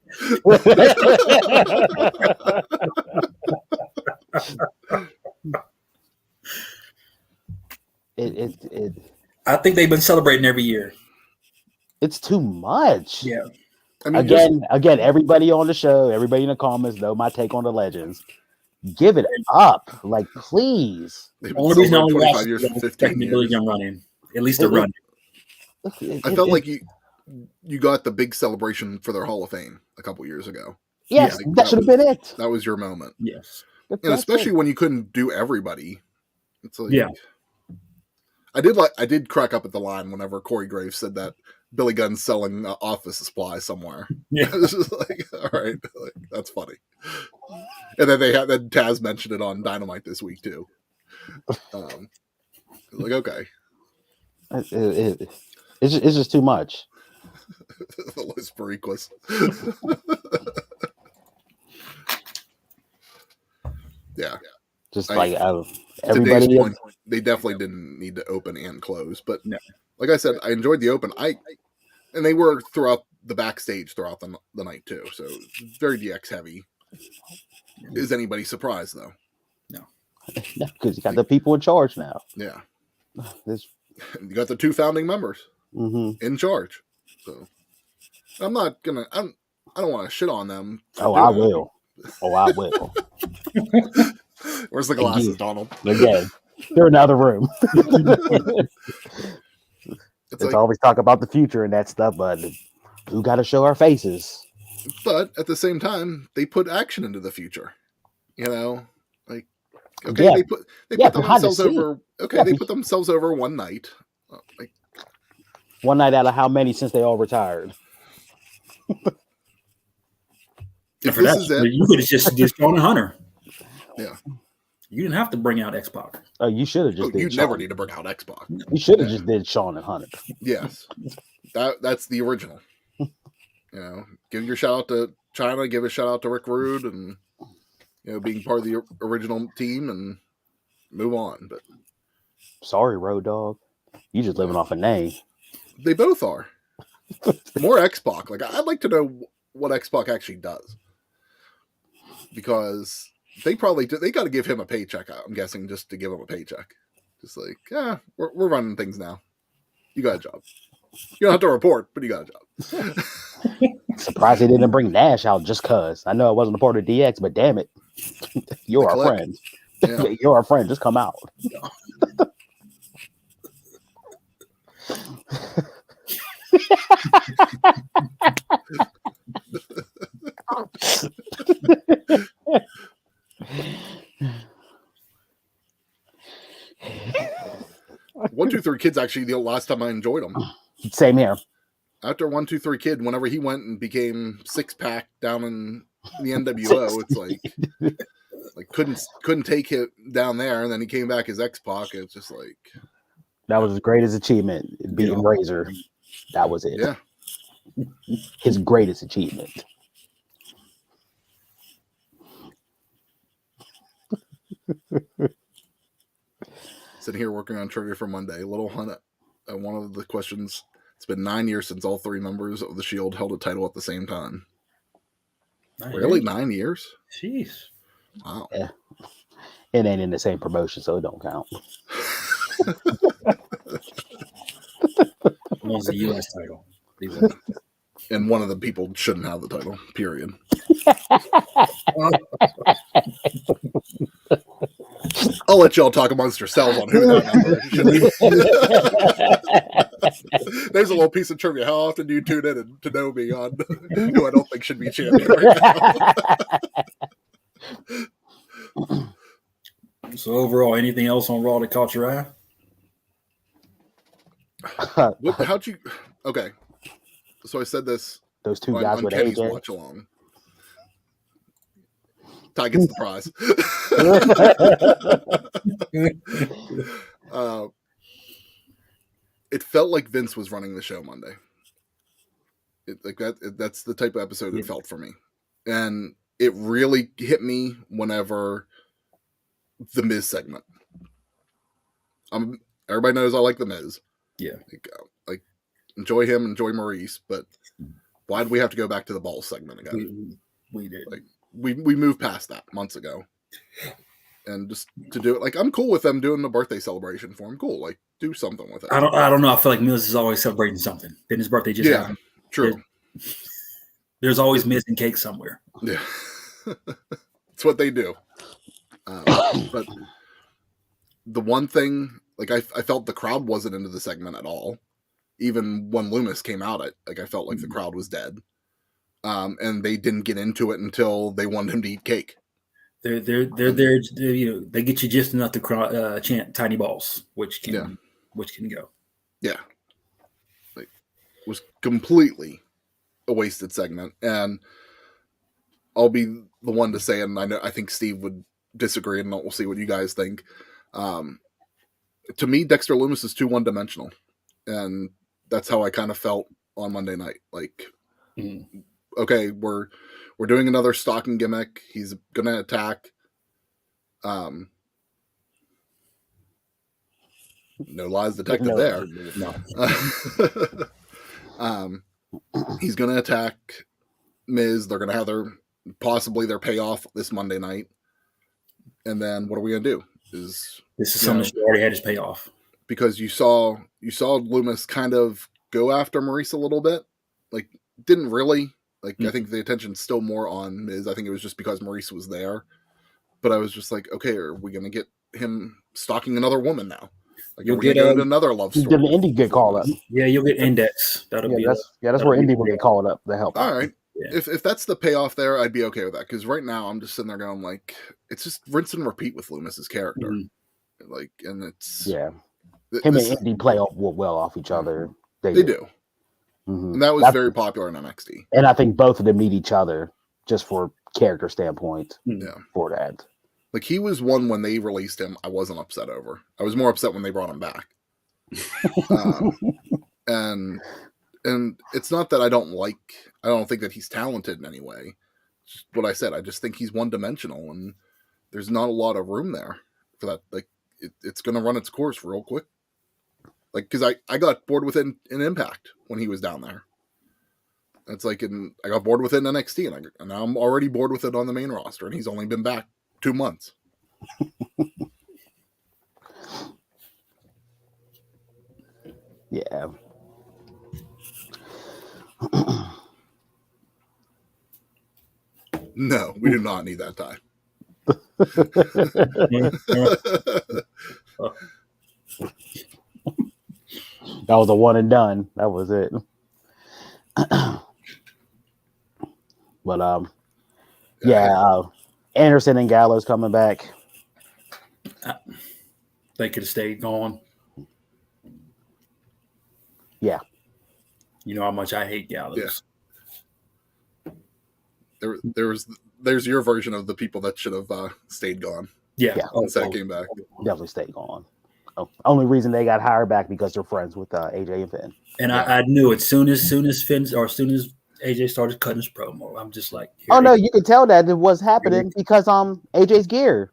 I think they've been celebrating every year. It's too much. Yeah. I mean, again, everybody on the show, everybody in the comments know my take on the Legends. Give it up, like, please. Only reason I only 25 years, 15 years. Running, at least a run. I felt like you got the big celebration for their Hall of Fame a couple years ago. Yes, that should have been it. That was your moment. Yes, and especially when you couldn't do everybody. It's like, I did crack up at the line whenever Corey Graves said that Billy Gunn's selling office supplies somewhere. Yeah. It's just like, all right, like, that's funny. And then then Taz mentioned it on Dynamite this week too. Like, okay, it's just too much. The Los Periquas. Yeah, just like everybody. Point, they definitely didn't need to open and close, but no. Like I said, I enjoyed the open. And they were throughout the backstage throughout the night too, so it's very DX heavy. Is anybody surprised though? No, because you got the people in charge now. Yeah, you got the 2 founding members in charge. So I'm not gonna. I don't want to shit on them. Oh, I will. Where's the glasses, Donald? Again, they're in another room. It's like, always talk about the future and that stuff, but who got to show our faces? But at the same time, they put action into the future. You know, like okay, they put themselves over. Okay, they put themselves over one night. Like one night out of how many since they all retired? If this is it, you could have just did Shawn and Hunter. Yeah. You didn't have to bring out X-Pac. Oh, you should have just. You never need to bring out X-Pac. You should have just did Shawn and Hunter. Yes, that's the original. You know, give your shout out to China, give a shout out to Rick Rude, and being part of the original team, and move on. But sorry, Road Dogg, you just living off a name. They both are. More X-Pac. Like I'd like to know what X-Pac actually does, because. They got to give him a paycheck. I'm guessing just to give him a paycheck. Just like, we're running things now. You got a job. You don't have to report, but you got a job. Surprised they didn't bring Nash out just cause. I know it wasn't a part of DX, but damn it, you're our friend. Yeah. You're our friend. Just come out. One, 2, 3 Kid's actually the last time I enjoyed them. Same here. After 1, 2, 3 Kid, whenever he went and became 6-pack down in the NWO, it's like couldn't take it down there, and then he came back as X-Pac. It's just like that was his greatest achievement, beating Razor. That was it. Yeah, his greatest achievement. Sitting here working on trivia for Monday. Little Hunt, one of the questions, it's been 9 years since all 3 members of the Shield held a title at the same time. 9 really? 9 years? Jeez. Wow. Yeah. It ain't in the same promotion, so it don't count. It was a U.S. title. And one of the people shouldn't have the title, period. I'll let y'all talk amongst yourselves on who that number should be. There's a little piece of trivia. How often do you tune in to know me on who I don't think should be champion right now? So overall, anything else on Raw that caught your eye? How'd you? Okay, so I said this. Those 2 guys with Kenny's AJ. Watch along. Ty gets the prize. It felt like Vince was running the show Monday. That's the type of episode it felt for me. And it really hit me whenever the Miz segment. Everybody knows I like the Miz. Yeah. Like enjoy him, enjoy Maurice, but why did we have to go back to the ball segment again? We did. Like we moved past that months ago. And just to do it, like I'm cool with them doing the birthday celebration for him. Cool, like do something with it. I don't know. I feel like Miz is always celebrating something. Then his birthday just happened. True. There's always Miz and cake somewhere. Yeah, it's what they do. But the one thing, like I felt the crowd wasn't into the segment at all. Even when Loomis came out, I felt like the crowd was dead. And they didn't get into it until they wanted him to eat cake. They're there. They get you just enough to chant "tiny balls," which can which can go. Yeah. Like, was completely a wasted segment. And I'll be the one to say it, and I think Steve would disagree, and we'll see what you guys think. To me, Dexter Lumis is too one-dimensional. And that's how I kind of felt on Monday night. Like, okay, we're doing another stalking gimmick. He's going to attack. No lies detected there. No. He's going to attack Miz. They're going to have their payoff this Monday night. And then what are we going to do? This is something she already had his payoff. Because you saw Lumis kind of go after Maurice a little bit. Like, didn't really. Like, I think the attention's still more on Miz. I think it was just because Maurice was there. But I was just like, okay, are we going to get him stalking another woman now? Like, you'll get another love story. Did the indie get called up? Yeah, you'll get Index. That's where indie will get called up to help. All right. Yeah. If that's the payoff there, I'd be okay with that. Because right now I'm just sitting there going, like, it's just rinse and repeat with Lumis's character. Like, and it's him and Indy play well off each other. They do. And that was very popular in NXT. And I think both of them need each other just for character standpoint. Yeah. For that. Like, he was one when they released him, I wasn't upset over. I was more upset when they brought him back. And it's not that I don't think that he's talented in any way. Just what I said, I just think he's one-dimensional, and there's not a lot of room there for that. Like, it's going to run its course real quick. Like, because I got bored with it in Impact when he was down there. It's like, I got bored with it in NXT, and now I'm already bored with it on the main roster, and he's only been back 2 months. Yeah. No, we do not need that time. That was a one and done. That was it. But Anderson and Gallows coming back. They could have stayed gone. Yeah. You know how much I hate Gallows. Yeah. There's your version of the people that should have stayed gone. Yeah. Once that came back. Definitely stayed gone. Only reason they got hired back because they're friends with AJ and Finn. And I knew it soon as Finn or as soon as AJ started cutting his promo. I'm just like, you could tell that it was happening because AJ's gear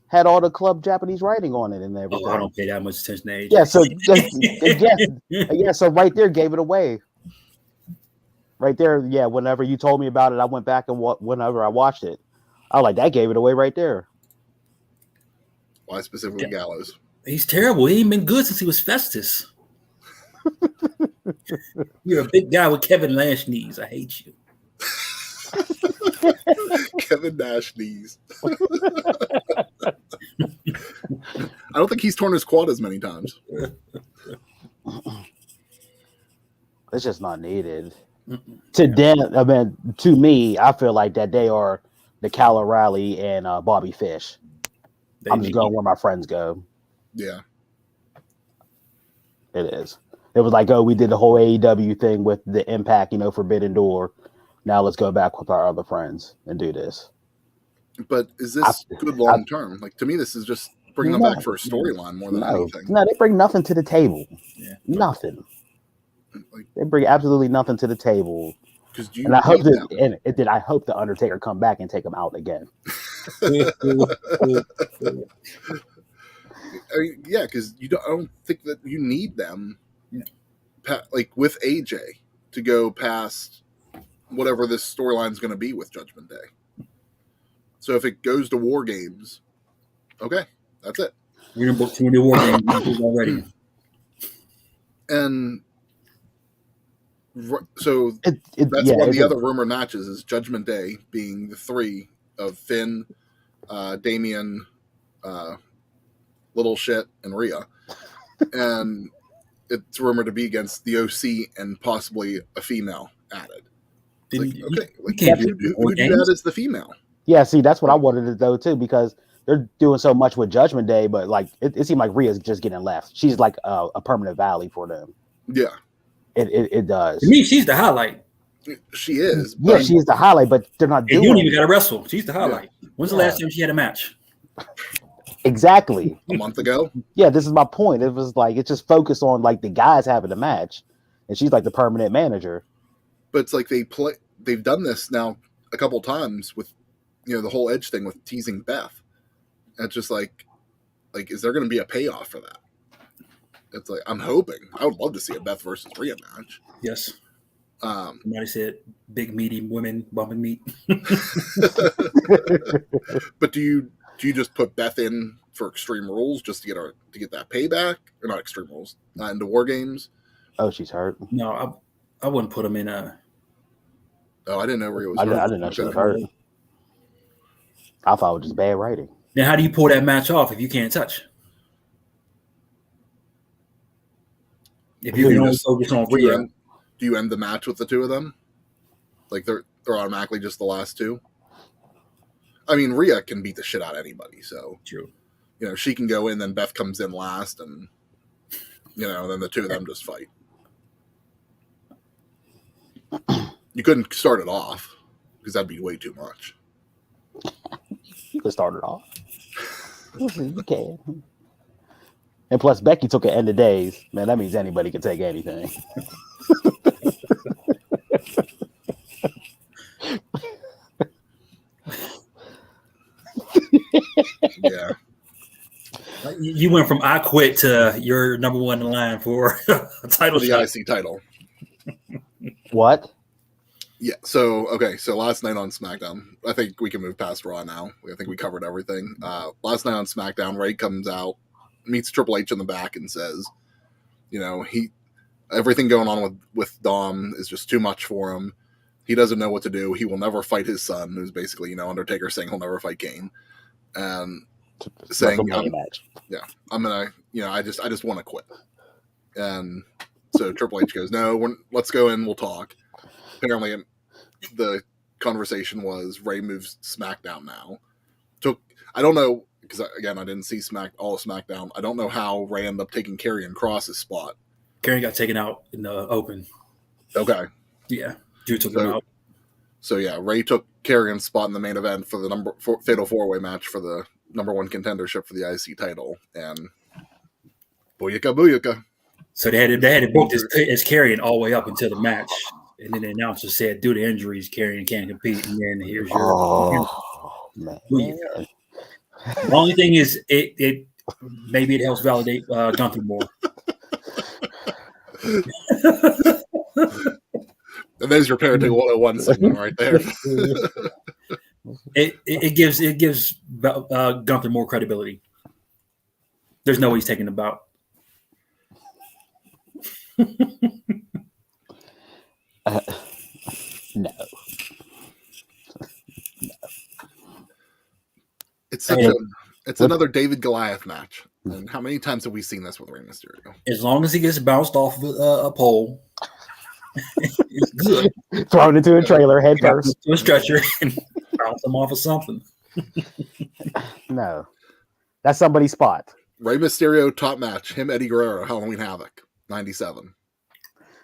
had all the club Japanese writing on it and everything. I don't pay that much attention to AJ. Yeah, so right there gave it away. Right there, yeah. Whenever you told me about it, I went back and whenever I watched it, I was like, that gave it away right there. Why specifically Gallows? He's terrible. He ain't been good since he was Festus. You're a big guy with Kevin Nash knees. I hate you. Kevin Nash knees. I don't think he's torn his quad as many times. It's just not needed. To me, I feel like that they are the Cal O'Reilly and Bobby Fish. I'm just going where my friends go. Yeah. It is. It was like, we did the whole AEW thing with the Impact, Forbidden Door. Now let's go back with our other friends and do this. But is this good long term? Like, to me, this is just bringing them back for a storyline more than anything. No, they bring nothing to the table. Yeah. Nothing. They bring absolutely nothing to the table. And I hope I hope the Undertaker come back and take him out again. Yeah, because I don't think that you need them, like with AJ, to go past whatever this storyline is going to be with Judgment Day. So if it goes to War Games, okay, that's it. We're going to book 2 new War Games already. And so that's one of the other rumored matches is Judgment Day being the 3 of Finn, Damian, Little Shit, and Rhea. And it's rumored to be against the OC and possibly a female added. Who do that as the female? Yeah, see, that's what I wanted to know too, because they're doing so much with Judgment Day, but like it seemed like Rhea's just getting left. She's like a permanent valley for them. Yeah, it does. To me, she's the highlight. she is. Yeah, she is the highlight, but they're not And doing. you don't even got to wrestle. She's the highlight. When's the Yeah. last time she had a match? Exactly. A month ago. Yeah, this is my point. It was like it's just focused on like the guys having a match, and she's like the permanent manager. But it's like they've done this now a couple times with, you know, the whole Edge thing with teasing Beth. And it's just like is there going to be a payoff for that? It's like I'm hoping. I would love to see a Beth versus Rhea match. Yes. Somebody said big meaty women bumping meat. But do you just put Beth in for Extreme Rules just to get that payback, or not Extreme Rules, into War Games? Oh, she's hurt. No, I wouldn't put them in a. Oh, I didn't know Rhea was I hurt. didn't know she was hurt. I thought it was just bad writing. Now, how do you pull that match off if you can't touch? If you can only focus on Rhea. Do you end the match with the two of them? Like they're automatically just the last two? I mean, Rhea can beat the shit out of anybody, so True. You know, she can go in, then Beth comes in last, and you know, then the two of them just fight. You couldn't start it off because that'd be way too much. You could start it off. You can. And plus, Becky took an end of days. Man, that means anybody can take anything. Yeah. You went from I quit to you're number one in line for a title The shot. IC title. What? Yeah. So last night on SmackDown, I think we can move past Raw now. I think we covered everything. Last night on SmackDown, Ray comes out, meets Triple H in the back, and says, you know, everything going on with Dom is just too much for him. He doesn't know what to do. He will never fight his son, who's basically, you know, Undertaker saying he'll never fight Kane, and saying, I'm gonna, you know, I just want to quit. And so Triple H goes, no, let's go in, we'll talk. Apparently, the conversation was Ray moves SmackDown now. I don't know, because again, I didn't see all of SmackDown. I don't know how Ray ended up taking Karrion Kross's spot. Karrion got taken out in the open. Okay. Yeah. Drew took him out. So yeah, Ray took Karrion's spot in the main event for the Fatal 4-Way match for the number one contendership for the IC title, and booyaka. So they had to book this as Karrion all the way up until the match, and then the announcer said, due to injuries, Karrion can't compete, and then here's your man. Booyaka. The only thing is, it maybe it helps validate Gunther more. And there's your Parenting 101 segment right there. It gives Gunther more credibility. There's no way he's taking the bout. No. It's another David Goliath match. And how many times have we seen this with Rey Mysterio? As long as he gets bounced off a pole, it's good. Thrown into a trailer head first. To a stretcher and bounce him off of something. No. That's somebody's spot. Rey Mysterio top match, him, Eddie Guerrero, Halloween Havoc, 97.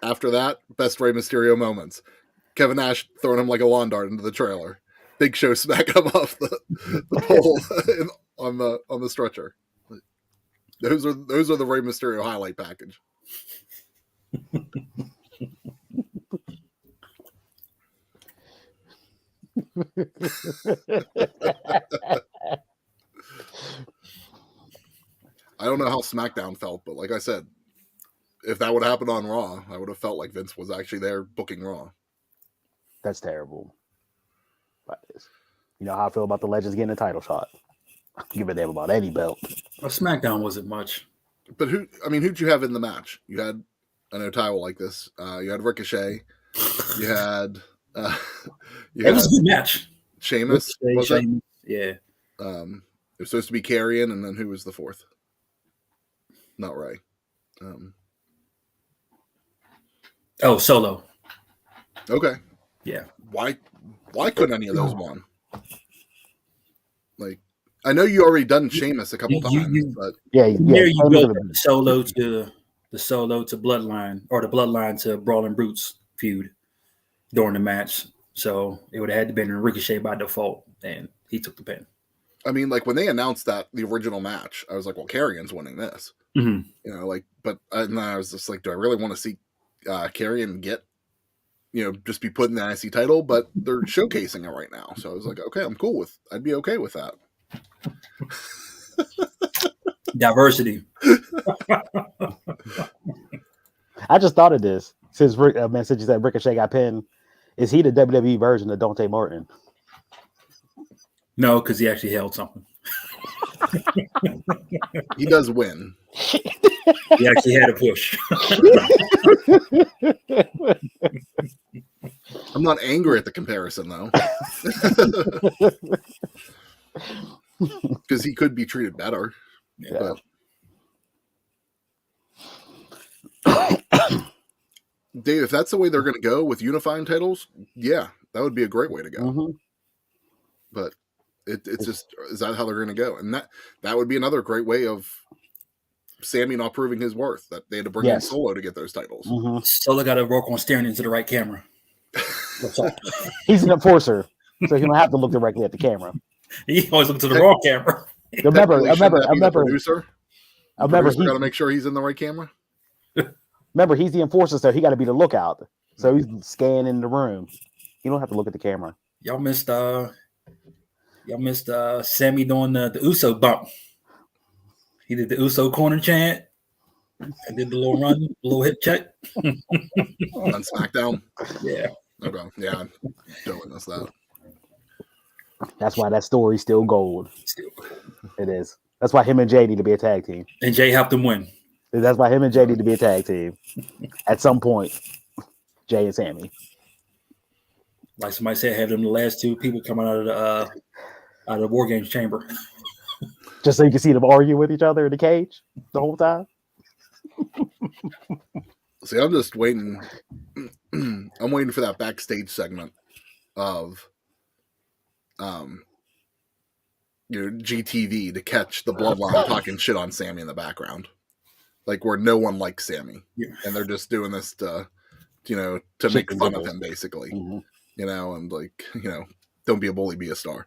After that, best Rey Mysterio moments. Kevin Nash throwing him like a lawn dart into the trailer. Big Show smack him off the pole on the stretcher. Those are the Rey Mysterio highlight package. I don't know how SmackDown felt, but like I said, if that would have happened on Raw, I would have felt like Vince was actually there booking Raw. That's terrible. But you know how I feel about the Legends getting a title shot. Give a damn about any belt. Well, SmackDown wasn't much. But who'd you have in the match? You had, I know Ty will like this. You had Ricochet. You had. It was a good match. Sheamus. Sheamus. Yeah. It was supposed to be Karrion, and then who was the fourth? Not Ray. Solo. Okay. Yeah. Why couldn't any of those won? Like, I know you already done Sheamus a couple times, but you built the solo to Bloodline, or the Bloodline to Brawling Brutes feud during the match. So it would have had to been Ricochet by default, and he took the pin. I mean, like when they announced that the original match, I was like, well, Karrion's winning this. Mm-hmm. You know, like, but and then I was just like, do I really want to see Karrion get, just be put in the IC title? But they're showcasing it right now. So I was like, okay, I'd be okay with that. Diversity. I just thought of this since since you said Ricochet got pinned. Is he the WWE version of Dante Martin? No, because he actually held something. He does win. He actually had a push. I'm not angry at the comparison, though. Because he could be treated better. Yeah. Dave, if that's the way they're going to go with unifying titles, yeah, that would be a great way to go. Mm-hmm. But it's just, is that how they're going to go? And that would be another great way of Sammy not proving his worth, that they had to bring in Solo to get those titles. Mm-hmm. Solo got to work on staring into the right camera. That's all. He's an enforcer, so he don't have to look directly at the camera. He always looks to the wrong camera. I remember. Producer got to make sure he's in the right camera. Remember, he's the enforcer, so he got to be the lookout. So he's scanning the room. You don't have to look at the camera. Y'all missed Sammy doing the Uso bump. He did the Uso corner chant. I did the little run, the little hip check. On SmackDown? Yeah. Okay. Yeah, I don't witness that. That's why that story's still gold. It is. That's why him and Jay need to be a tag team. And Jay helped him win. That's why him and Jay need to be a tag team. At some point, Jay and Sammy. Like somebody said, have them the last two people coming out of the War Games chamber. Just so you can see them argue with each other in the cage the whole time. See, I'm just waiting. I'm waiting for that backstage segment of, GTV to catch the Bloodline talking shit on Sammy in the background, like where no one likes Sammy, and they're just doing this to make fun of him, basically. Mm-hmm. And like, don't be a bully, be a star.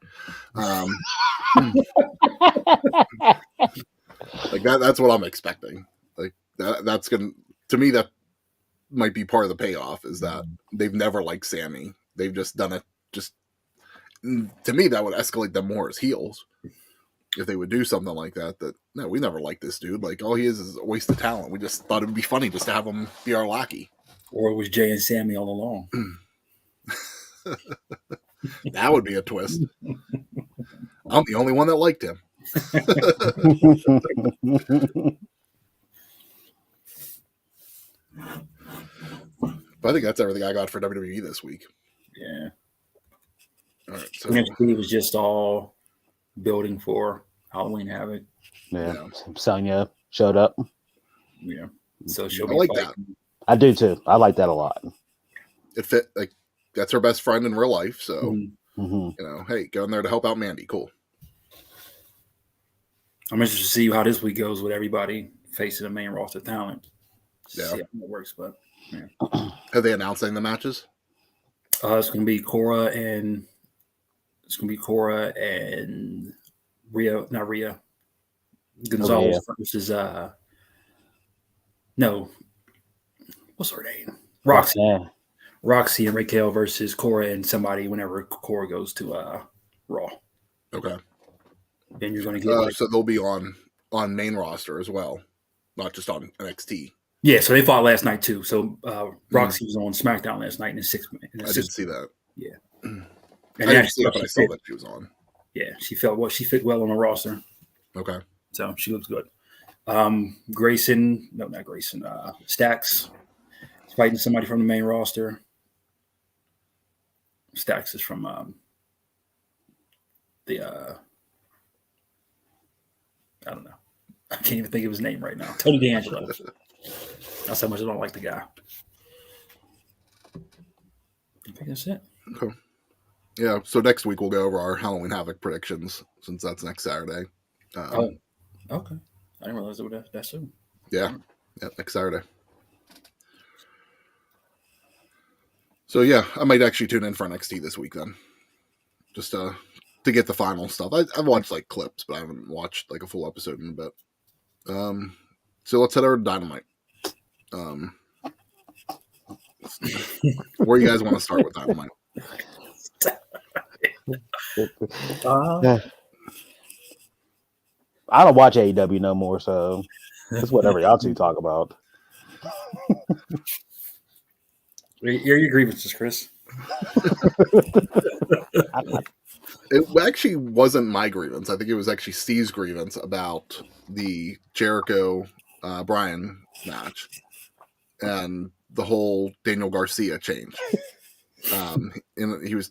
Like that's what I'm expecting. Like that's gonna, to me, that might be part of the payoff, is that they've never liked Sammy. They've just done it. Just, to me, that would escalate them more as heels if they would do something like that. That, no, we never liked this dude. Like, all he is a waste of talent. We just thought it would be funny just to have him be our lackey. Or it was Jay and Sammy all along. That would be a twist. I'm the only one that liked him. But I think that's everything I got for WWE this week. Yeah. All right. So NXT was just all building for Halloween Havoc. Yeah. Sonya showed up. Yeah. So she'll I like that. I do too. I like that a lot. It fit, like, that's her best friend in real life. So, hey, go in there to help out Mandy. Cool. I'm interested to see how this week goes with everybody facing the main roster talent. Yeah. See how it works, but yeah. Have they announced any of the matches? It's going to be Cora and Rhea, not Rhea. Gonzalez versus no, what's her name? Roxy. Yeah. Roxy and Raquel versus Cora and somebody whenever Cora goes to Raw. Okay. Then you're going to get so they'll be on main roster as well, not just on NXT. Yeah, so they fought last night too. So Roxy was on SmackDown last night in the sixth. I did see that. Yeah. And I didn't see it, but I saw that she was on. Yeah, she fit well on the roster. Okay. So she looks good. Stacks is fighting somebody from the main roster. Stacks is from I don't know. I can't even think of his name right now. Tony D'Angelo. That's how much I don't like the guy. I think that's it. Okay. Yeah, so next week we'll go over our Halloween Havoc predictions since that's next Saturday. Okay. I didn't realize it was that soon. Yeah, next Saturday. So yeah, I might actually tune in for NXT this week then, just to get the final stuff. I've watched like clips, but I haven't watched like a full episode in a bit. So let's head over to Dynamite. Where you guys want to start with Dynamite? I don't watch AEW no more, so it's whatever y'all two talk about. Your grievances, Chris. It actually wasn't my grievance. I think it was actually Steve's grievance about the Jericho Bryan match and the whole Daniel Garcia change. And he was,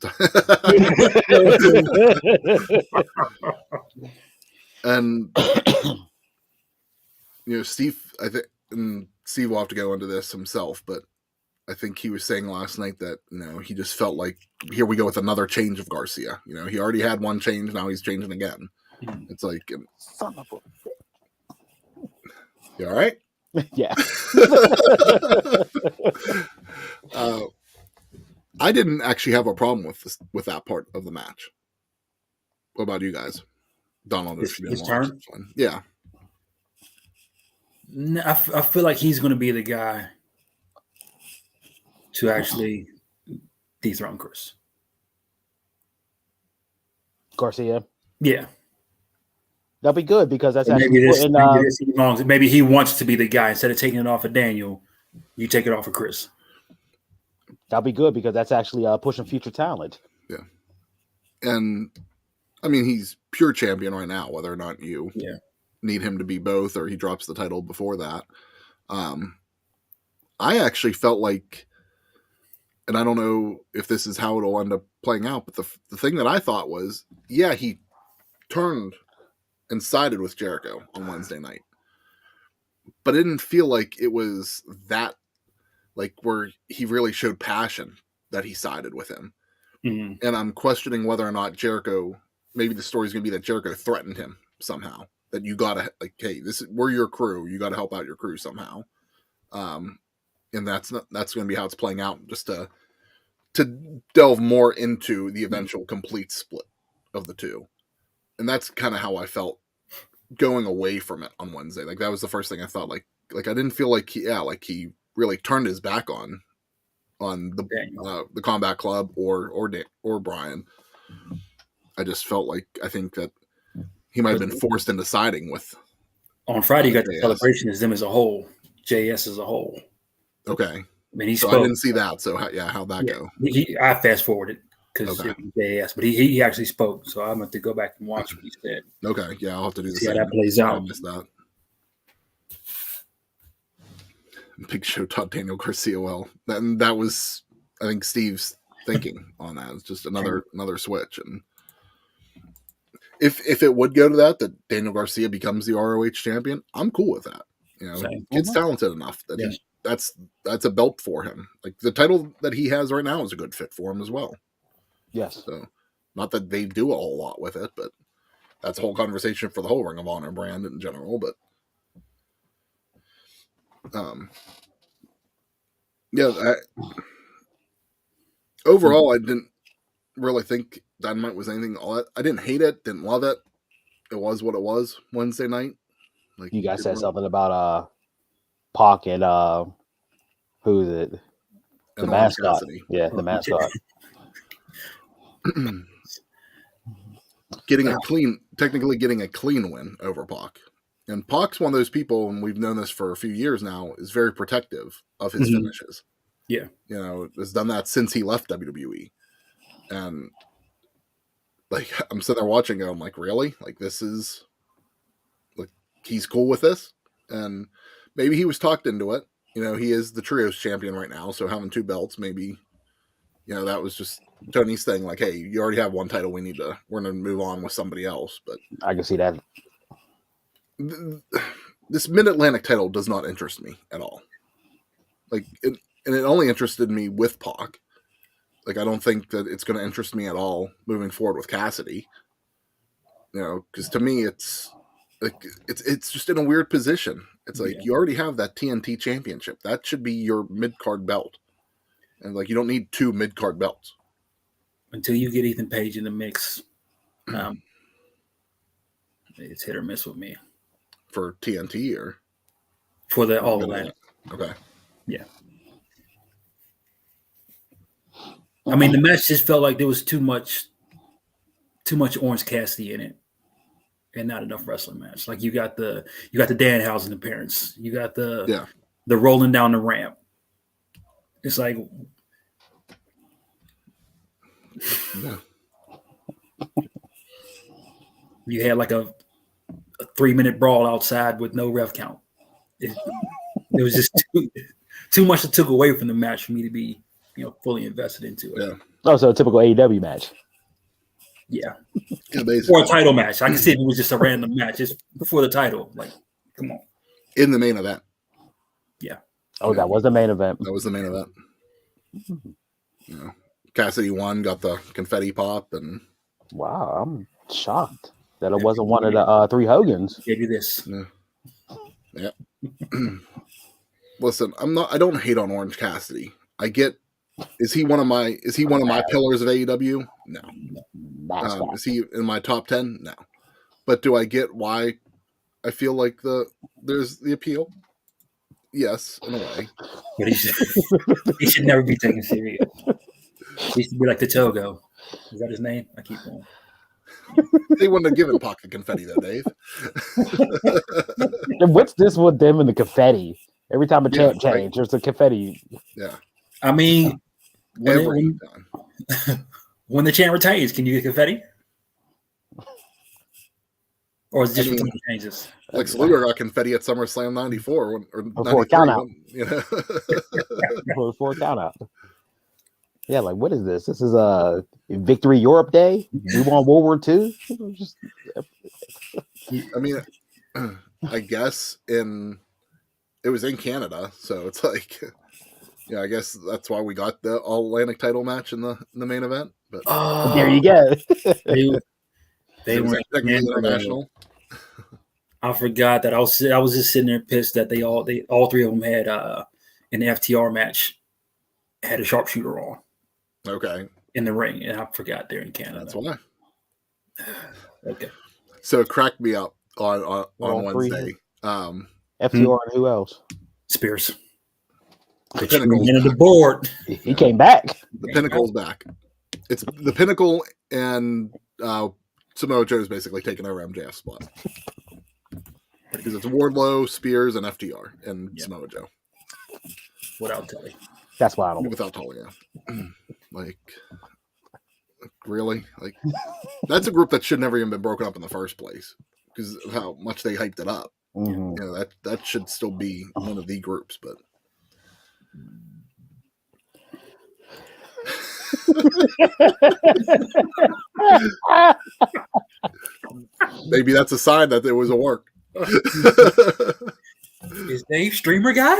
and Steve. I think, and Steve will have to go into this himself, but I think he was saying last night that he just felt like here we go with another change of Garcia. He already had one change, now he's changing again. It's like, son of a. You all right? Yeah. I didn't actually have a problem with that part of the match. What about you guys? Donald, if you didn't watch, it's fine. Yeah. I feel like he's going to be the guy to actually dethrone Chris Garcia. Yeah. That'll be good because that's maybe he wants to be the guy instead of taking it off of Daniel. You take it off of Chris. That'll be good because that's actually pushing future talent. Yeah, and I mean he's pure champion right now. Whether or not you need him to be both, or he drops the title before that, I actually felt like, and I don't know if this is how it'll end up playing out, but the thing that I thought was, he turned and sided with Jericho on Wednesday night. But it didn't feel like it was that, like, where he really showed passion that he sided with him. Mm-hmm. And I'm questioning whether or not Jericho, maybe the story's going to be that Jericho threatened him somehow. That you got to, like, hey, we're your crew. You got to help out your crew somehow. And that's going to be how it's playing out, just to delve more into the eventual complete split of the two. And that's kind of how I felt going away from it on Wednesday. Like, that was the first thing I thought. Like I didn't feel like he really turned his back on the Combat Club or Bryan. I just felt like, I think that he might have been forced into siding with. On Friday, you got the celebration as them as a whole, JS as a whole. Okay. I mean, I didn't see that. So how'd that go? I fast forwarded because it was JS, but he actually spoke. So I'm going to go back and watch what he said. Okay. Yeah, I'll have to do the See same. how that plays out. I missed that. Big Show taught Daniel Garcia well. That was, I think, Steve's thinking on that. It's just another switch. And if it would go to that Daniel Garcia becomes the ROH champion, I'm cool with that. Kid's talented enough that that's a belt for him. Like, the title that he has right now is a good fit for him as well. Yes. So, not that they do a whole lot with it, but that's a whole conversation for the whole Ring of Honor brand in general. But overall, I didn't really think Dynamite was anything all that. I didn't hate it, didn't love it. It was what it was Wednesday night. Like, you guys said something about Pac and who is it? The mascot. Yeah, the mascot. Technically getting a clean win over Pac. And Pac's one of those people, and we've known this for a few years now, is very protective of his finishes. Yeah. Has done that since he left WWE. And, like, I'm sitting there watching it, I'm like, really? Like, this is, like, he's cool with this? And maybe he was talked into it. He is the Trios champion right now, so having two belts, maybe, that was just Tony's thing. Like, hey, you already have one title, we're going to move on with somebody else. But I can see that. This Mid-Atlantic title does not interest me at all. Like, and it only interested me with Pac. Like, I don't think that it's going to interest me at all moving forward with Cassidy. You know, because to me, it's like it's just in a weird position. It's like you already have that TNT championship. That should be your mid-card belt. And like, you don't need 2 mid-card belts. Until you get Ethan Page in the mix, it's hit or miss with me. For TNT or? For the All Atlantic. Okay. Yeah. I mean, the match just felt like there was too much Orange Cassidy in it. And not enough wrestling match. Like you got the Danhausen appearance. You got the rolling down the ramp. It's like you had like a 3-minute brawl outside with no ref count. It was just too much that took away from the match for me to be, fully invested into it. Yeah. Oh, so a typical AEW match. Yeah. Basically. Or a title match. I can see if it was just a random match just before the title. Like, come on. In the main event. Yeah. Oh, that was the main event. That was the main event. Cassidy won, got the confetti pop, and wow, I'm shocked that it wasn't one of the 3 Hogans. Gave you this. Yeah. Listen, I don't hate on Orange Cassidy. I get. Is he one of my pillars of AEW? No. Is he in my top 10? No. But do I get why I feel like there's the appeal? Yes, in a way. But he should never be taken serious. He should be like the Togo. Is that his name? I keep going. They wouldn't have given Pac the confetti though, Dave. What's this with them and the confetti? Every time a champ change, there's a confetti. Yeah. I mean, every time. When the champ retains, can you get confetti? Or is it just between changes? Lex Luger got confetti at SummerSlam '94 or before count out. Before count out. Yeah, like what is this? This is a Victory Europe Day. We won World War II. I mean, I guess it was in Canada, so it's like, I guess that's why we got the All Atlantic title match in the main event. But there you go. They were international. I forgot that I was just sitting there pissed that all 3 of them had in the FTR match had a sharpshooter on. Okay. In the ring, and I forgot they're in Canada. That's why. Okay. So it cracked me up on Wednesday. FTR and who else? Spears. The Pinnacle's back. The board. He came back. The Pinnacle's back. It's the Pinnacle and Samoa Joe's basically taking over MJF's spot. Because it's Wardlow, Spears, and FTR and Samoa Joe. Without Tully. That's why I don't. Without Tully, yeah. Like, really? Like, that's a group that should never even been broken up in the first place because of how much they hyped it up. Mm-hmm. That should still be one of the groups, but. Maybe that's a sign that it was a work. Is Dave streamer guy?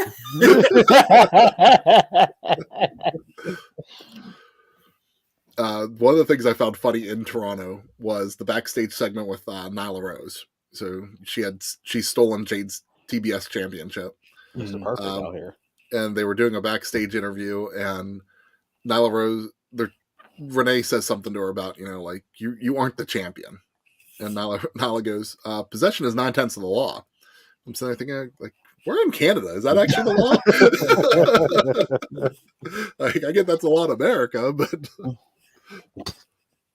One of the things I found funny in Toronto was the backstage segment with Nyla Rose. So she's stolen Jade's TBS championship. Perfect out here. And they were doing a backstage interview, and Nyla Rose, Renee says something to her about, like you aren't the champion, and Nyla goes, "Possession is 9/10 of the law." I'm sitting there thinking, like, we're in Canada. Is that actually the law? Like, I get that's a law in America, but.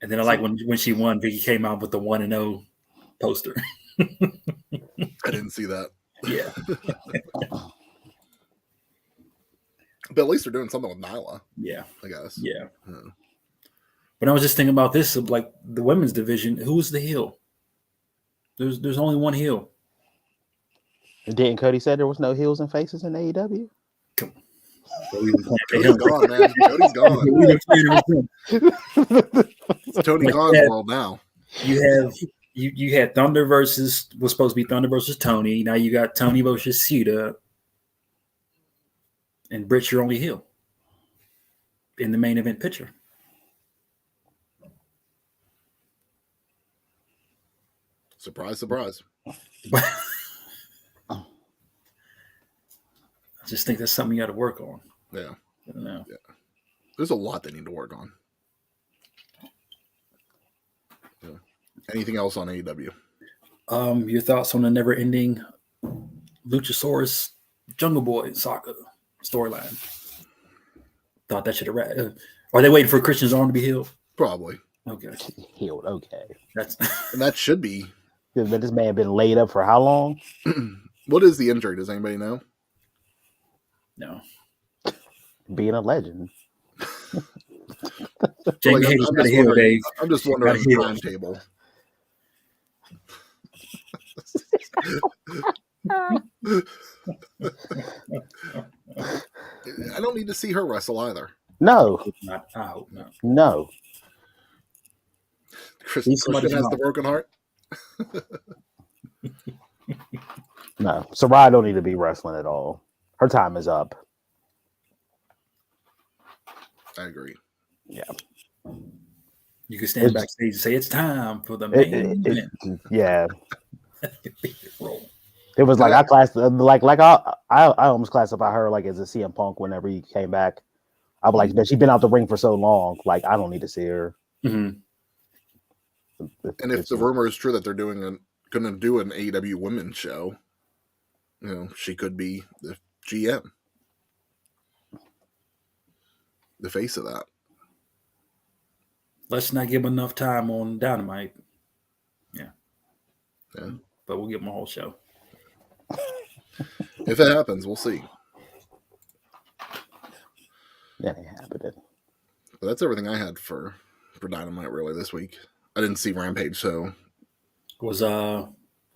And then I like when she won, Vicky came out with the 1-0 poster. I didn't see that. Yeah. But at least they're doing something with Nyla. Yeah. I guess. Yeah. But I was just thinking about this, like the women's division. Who's the heel? There's only one heel. Didn't Cody said there was no heels and faces in AEW? Come on. Cody's gone, man. Cody's gone. It's Tony Khan's world now. You had Thunder was supposed to be Thunder versus Tony. Now you got Tony versus Cena. And Britt's your only heel in the main event picture. Surprise, surprise. I just think that's something you got to work on. Yeah. Yeah. There's a lot they need to work on. Yeah. Anything else on AEW? Your thoughts on the never-ending Luchasaurus Jungle Boy saga storyline? Thought that should have wrapped. Are they waiting for Christian's arm to be healed? Probably. Okay. Healed. Okay. And that should be. But this man been laid up for how long? What is the injury? Does anybody know? No. Being a legend. Jamie Hayter's got to heal, Dave. I'm just wondering the timetable. I don't need to see her wrestle either. No. I hope not. No. Christian has the broken heart. No. Sarai don't need to be wrestling at all. Her time is up. I agree. Yeah. You can stand backstage and say it's time for the main event. Yeah. It was like I classed I almost classify her like as a CM Punk whenever he came back. I'm like, she's been out the ring for so long. Like, I don't need to see her. Mm-hmm. And if the rumor is true that they're going to do an AEW women's show, she could be the GM, the face of that. Let's not give him enough time on Dynamite. Yeah. But we'll give him a whole show. If it happens, we'll see. That ain't happening. But that's everything I had for Dynamite really this week. I didn't see Rampage, so what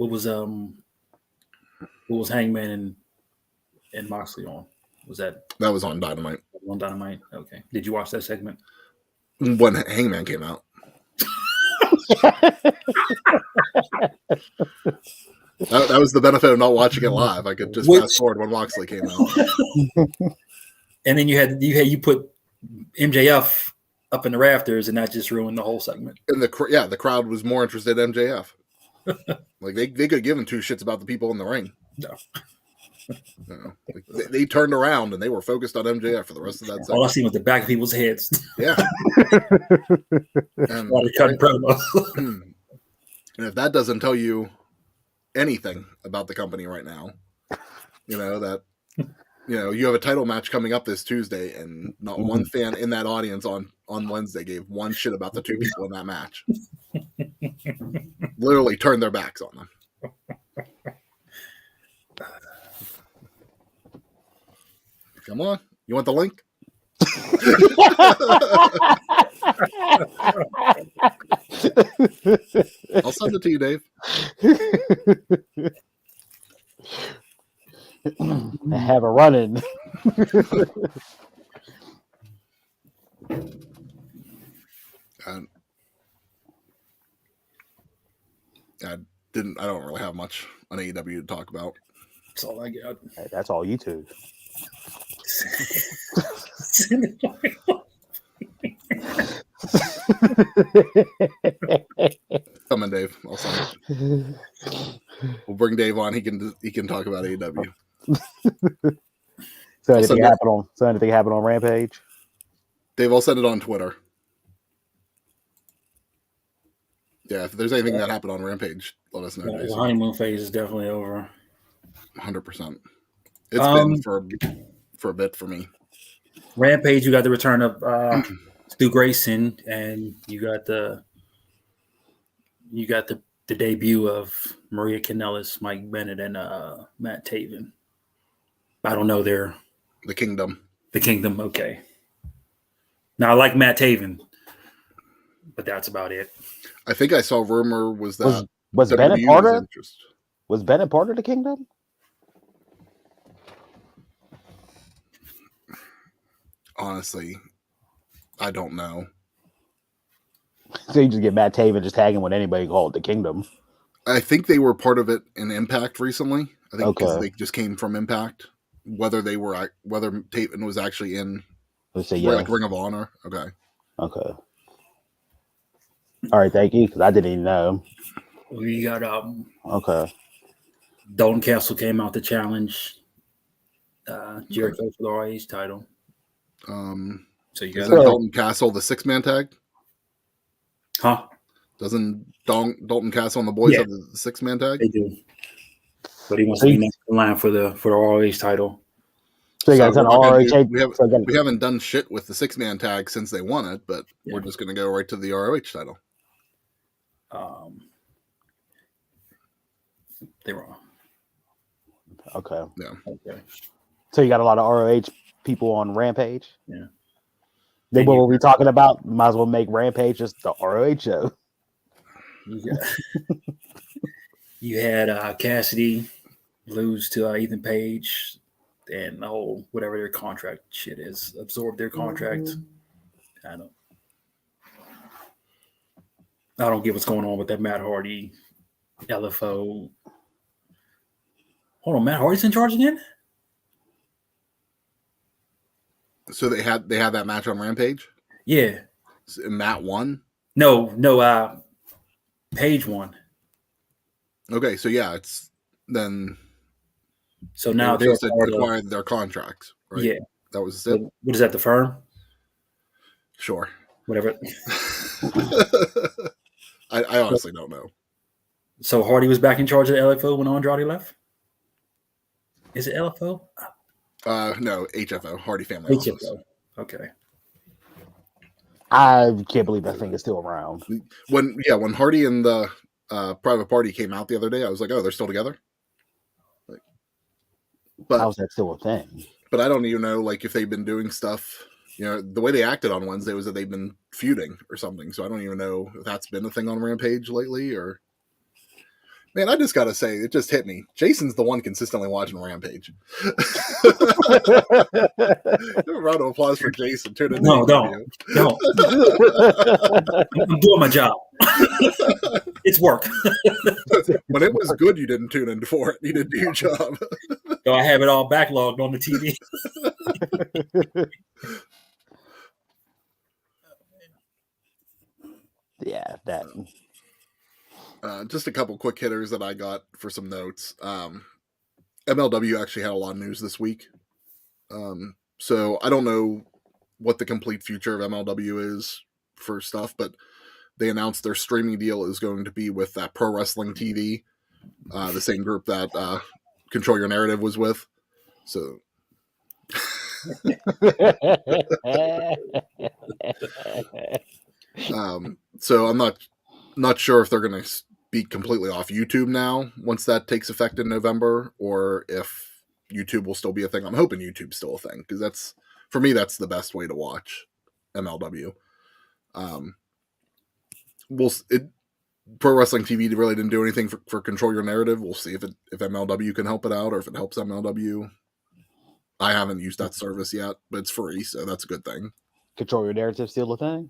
was Hangman and Moxley on? That was on Dynamite. On Dynamite. Okay. Did you watch that segment? When Hangman came out. That was the benefit of not watching it live. I could just fast forward when Moxley came out. And then you put MJF up in the rafters, and that just ruined the whole segment. And the crowd was more interested in MJF. Like they could give him two shits about the people in the ring. No. Like they turned around and they were focused on MJF for the rest of that segment. All I seen was the back of people's heads. Yeah. And, and if that doesn't tell you anything about the company right now, that you have a title match coming up this Tuesday, and not one fan in that audience on Wednesday gave one shit about the two people in that match. Literally turned their backs on them. Come on. You want the link? I'll send it to you, Dave. Have a run-in. I don't really have much on AEW to talk about. That's all I got. Hey, that's all YouTube. Come on, Dave. I'll send it. We'll bring Dave on. He can talk about AEW. So anything happen on Rampage? Dave, I'll send it on Twitter. Yeah, if there's anything that happened on Rampage, let us know. The honeymoon phase is definitely over. 100%. It's been for a bit for me. Rampage, you got the return of Stu Grayson, and you got the debut of Maria Kanellis, Mike Bennett, and Matt Taven. I don't know the Kingdom. The Kingdom, okay. Now I like Matt Taven, but that's about it. I think I saw a rumor was that was Bennett part of? Was Bennett part of the Kingdom? Honestly, I don't know. So you just get Matt Taven just tagging with anybody called the Kingdom. I think they were part of it in Impact recently. I think because they just came from Impact. Whether Taven was actually in like Ring of Honor. Okay. All right, thank you, because I didn't even know. We got Okay. Dalton Castle came out to challenge Jericho for the ROH title. So you got isn't Dalton Castle the 6-man tag? Huh? Doesn't Dalton Castle and the boys have the 6-man tag? They do. But he wants to be next in line for the ROH title. So you guys we haven't done shit with the 6-man tag since they won it, but we're just going to go right to the ROH title. They wrong. Okay. Yeah. Okay. So you got a lot of ROH people on Rampage. Yeah. Then what were we talking about? Might as well make Rampage just the ROH show. You had Cassidy lose to Ethan Page, and the whole whatever their contract shit is, absorb their contract. I don't get what's going on with that Matt Hardy, LFO. Hold on, Matt Hardy's in charge again? So they had that match on Rampage? Yeah. And Matt won? No, Page won. Okay, so yeah, it's then. So now they're acquired their contracts, right? Yeah. That was it. What is that, the firm? Sure. Whatever. I honestly don't know. So Hardy was back in charge of the LFO when Andrade left? Is it LFO? No, HFO, Hardy Family HFO. Office. Okay. I can't believe that thing is still around. When Hardy and the Private Party came out the other day, I was like, oh, they're still together? But how's that still a thing? But I don't even know, if they've been doing stuff. The way they acted on Wednesday was that they've been feuding or something. So I don't even know if that's been a thing on Rampage lately or. Man, I just got to say, it just hit me. Jason's the one consistently watching Rampage. A round of applause for Jason. No, don't. I'm doing my job. It's work. When it was good, you didn't tune in for it. You didn't do your job. So I have it all backlogged on the TV. Yeah, that. Just a couple quick hitters that I got for some notes. MLW actually had a lot of news this week. So I don't know what the complete future of MLW is for stuff, but they announced their streaming deal is going to be with that Pro Wrestling TV, the same group that Control Your Narrative was with. So. So I'm not sure if they're going to be completely off YouTube now once that takes effect in November, or if YouTube will still be a thing. I'm hoping YouTube's still a thing because that's the best way to watch MLW. Pro Wrestling TV really didn't do anything for Control Your Narrative. We'll see if MLW can help it out or if it helps MLW. I haven't used that service yet, but it's free, so that's a good thing. Control Your Narrative still a thing?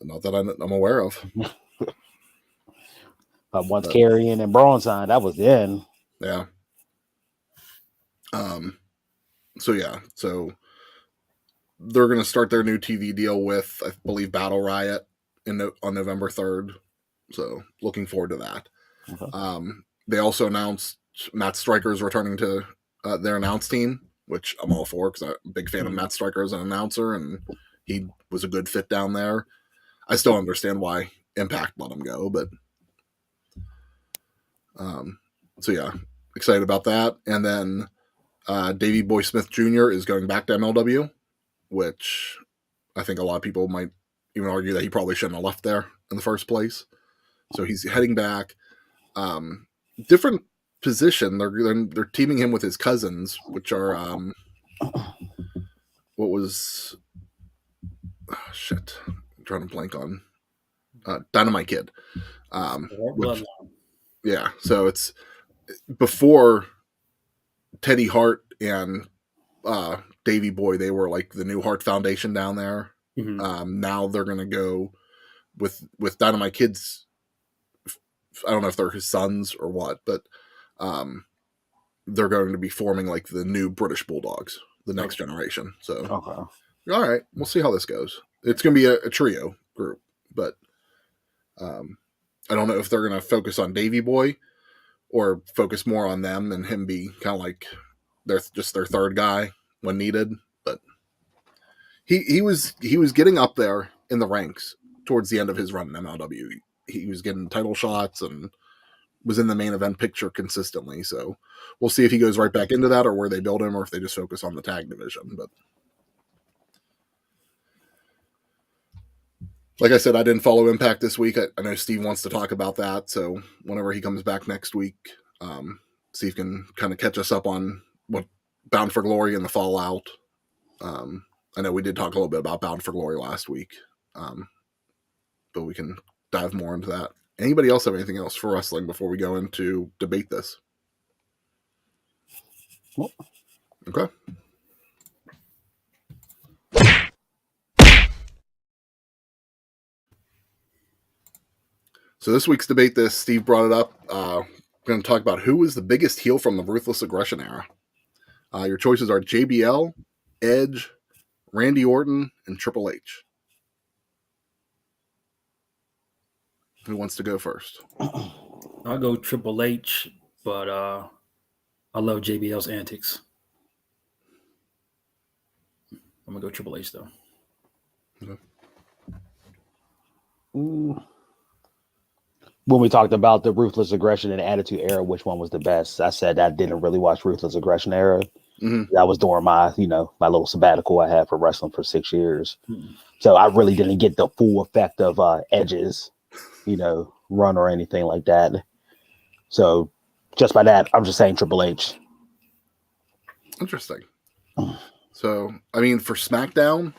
Not that I'm aware of. But once Carrion and Braun signed, that was the end. Yeah. So they're going to start their new TV deal with, I believe, Battle Riot on November 3rd. So looking forward to that. Okay. They also announced Matt Striker is returning to their announce team, which I'm all for because I'm a big fan of Matt Striker as an announcer, and he was a good fit down there. I still understand why Impact let him go, but so yeah, excited about that. And then Davey Boy Smith Jr. is going back to MLW, which I think a lot of people might even argue that he probably shouldn't have left there in the first place. So he's heading back. Different position. They're teaming him with his cousins, which are what was shit. I'm trying to blank on Dynamite Kid. Yeah, so it's before Teddy Hart and Davey Boy, they were like the New Hart Foundation down there. Mm-hmm. Now they're going to go with Dynamite Kids. I don't know if they're his sons or what, but they're going to be forming like the new British Bulldogs, the next generation. So, okay. All right, we'll see how this goes. It's going to be a trio group, but I don't know if they're going to focus on Davey Boy or focus more on them and him be kind of like their third guy when needed. But he was getting up there in the ranks towards the end of his run in MLW. He was getting title shots and was in the main event picture consistently. So we'll see if he goes right back into that or where they build him or if they just focus on the tag division. But like I said, I didn't follow Impact this week. I know Steve wants to talk about that. So whenever he comes back next week, Steve can kind of catch us up on what Bound for Glory and the Fallout. I know we did talk a little bit about Bound for Glory last week, but we can dive more into that. Anybody else have anything else for wrestling before we go into debate this? Okay. So this week's debate this, Steve brought it up. We're going to talk about who is the biggest heel from the Ruthless Aggression Era. Your choices are JBL, Edge, Randy Orton, and Triple H. Who wants to go first? I'll go Triple H, but I love JBL's antics. I'm going to go Triple H, though. Okay. When we talked about the Ruthless Aggression and Attitude Era, which one was the best? I said I didn't really watch Ruthless Aggression Era. Mm-hmm. That was during my, my little sabbatical I had for wrestling for 6 years. So I really didn't get the full effect of Edge's, run or anything like that. So just by that, I'm just saying Triple H. Interesting. So, I mean, for SmackDown,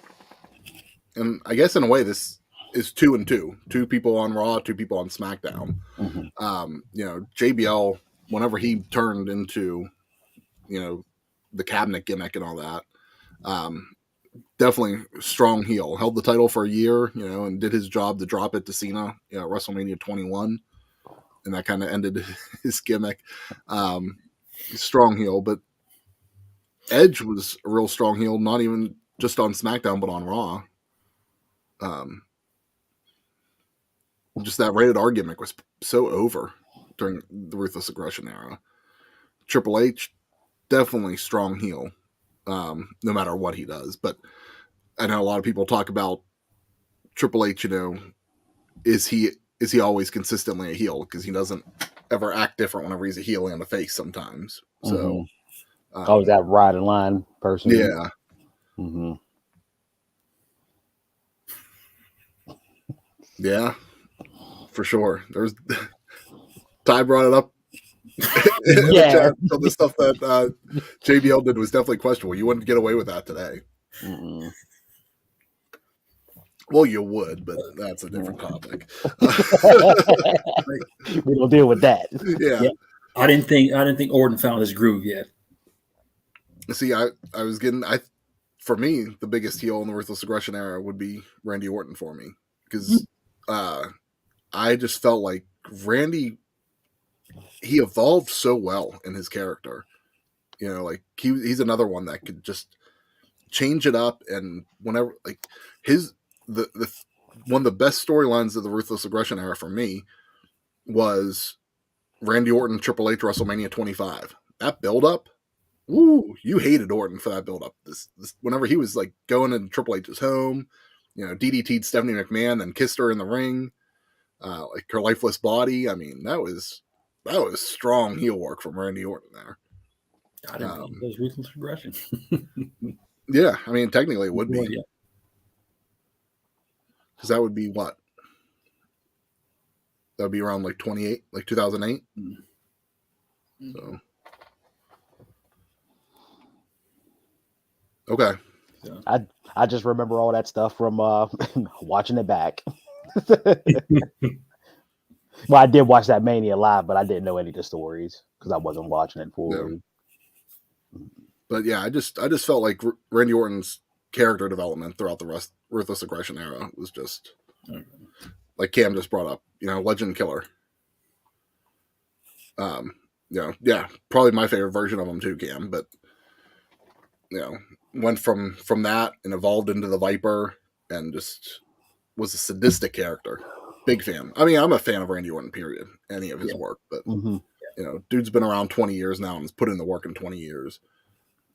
and I guess in a way this is 2 and 2. 2 people on Raw, 2 people on SmackDown. Mm-hmm. JBL, whenever he turned into, the cabinet gimmick and all that, definitely strong heel. Held the title for a year, and did his job to drop it to Cena, at WrestleMania 21, and that kind of ended his gimmick. Strong heel, but Edge was a real strong heel, not even just on SmackDown, but on Raw. Just that rated R gimmick was so over during the Ruthless Aggression Era. Triple H, definitely strong heel, no matter what he does. But I know a lot of people talk about Triple H, is he always consistently a heel? Because he doesn't ever act different whenever he's a heel and a face sometimes. So, that ride and line person. Yeah. Mm-hmm. Yeah, for sure. There's Ty brought it up. Yeah. So the stuff that JBL did was definitely questionable. You wouldn't get away with that today. Mm-mm. Well, you would, but that's a different topic. We don't deal with that. Yeah. I didn't think Orton found his groove yet. See, I was getting for me, the biggest heel in the Ruthless Aggression Era would be Randy Orton for me. Because I just felt like Randy, he evolved so well in his character. Like he's another one that could just change it up, and whenever the one of the best storylines of the Ruthless Aggression Era for me was Randy Orton Triple H WrestleMania 25. That build up, woo! You hated Orton for that build up. This whenever he was like going into Triple H's home, DDT'd Stephanie McMahon, then kissed her in the ring, like her lifeless body. I mean, that was strong heel work from Randy Orton there. I didn't think it was Ruthless Aggression. Yeah, I mean, technically it would be. Yeah. Because that would be what? That would be around like 28, like 2008. Mm-hmm. So. Okay. Yeah. I just remember all that stuff from watching it back. Well, I did watch that Mania live, but I didn't know any of the stories because I wasn't watching it forward. Yeah. But yeah, I just felt like Randy Orton's character development throughout the Ruthless Aggression Era was just like Cam just brought up, legend killer. Yeah, probably my favorite version of him too, Cam. But went from that and evolved into the Viper and just was a sadistic character. Big fan. I mean, I'm a fan of Randy Orton, period. Any of his work, but dude's been around 20 years now and has put in the work in 20 years.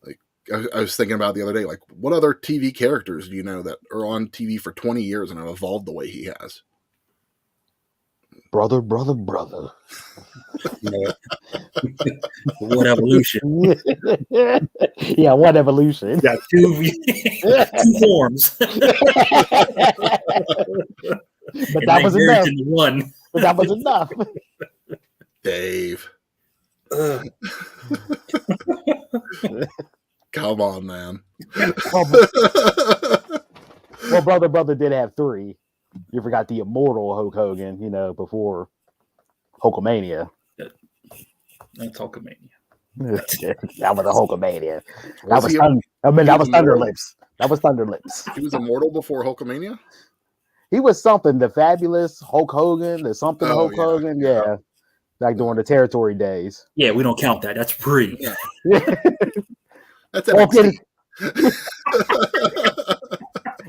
Like I was thinking about the other day, like what other TV characters do you know that are on TV for 20 years and have evolved the way he has? Brother. What evolution? Yeah, what evolution? Got two forms. But that was enough. One. But that was enough. Dave. Come on, man. Well, brother did have 3. You forgot the immortal Hulk Hogan, before Hulkamania. That's Hulkamania. That was a Hulkamania. That was Thunder Lips. That was Thunder Lips. He was immortal before Hulkamania? He was something, the fabulous Hulk Hogan, the something Hulk Hogan. Yeah. Like during the territory days. Yeah, we don't count that. That's pre. Yeah. That's NXT.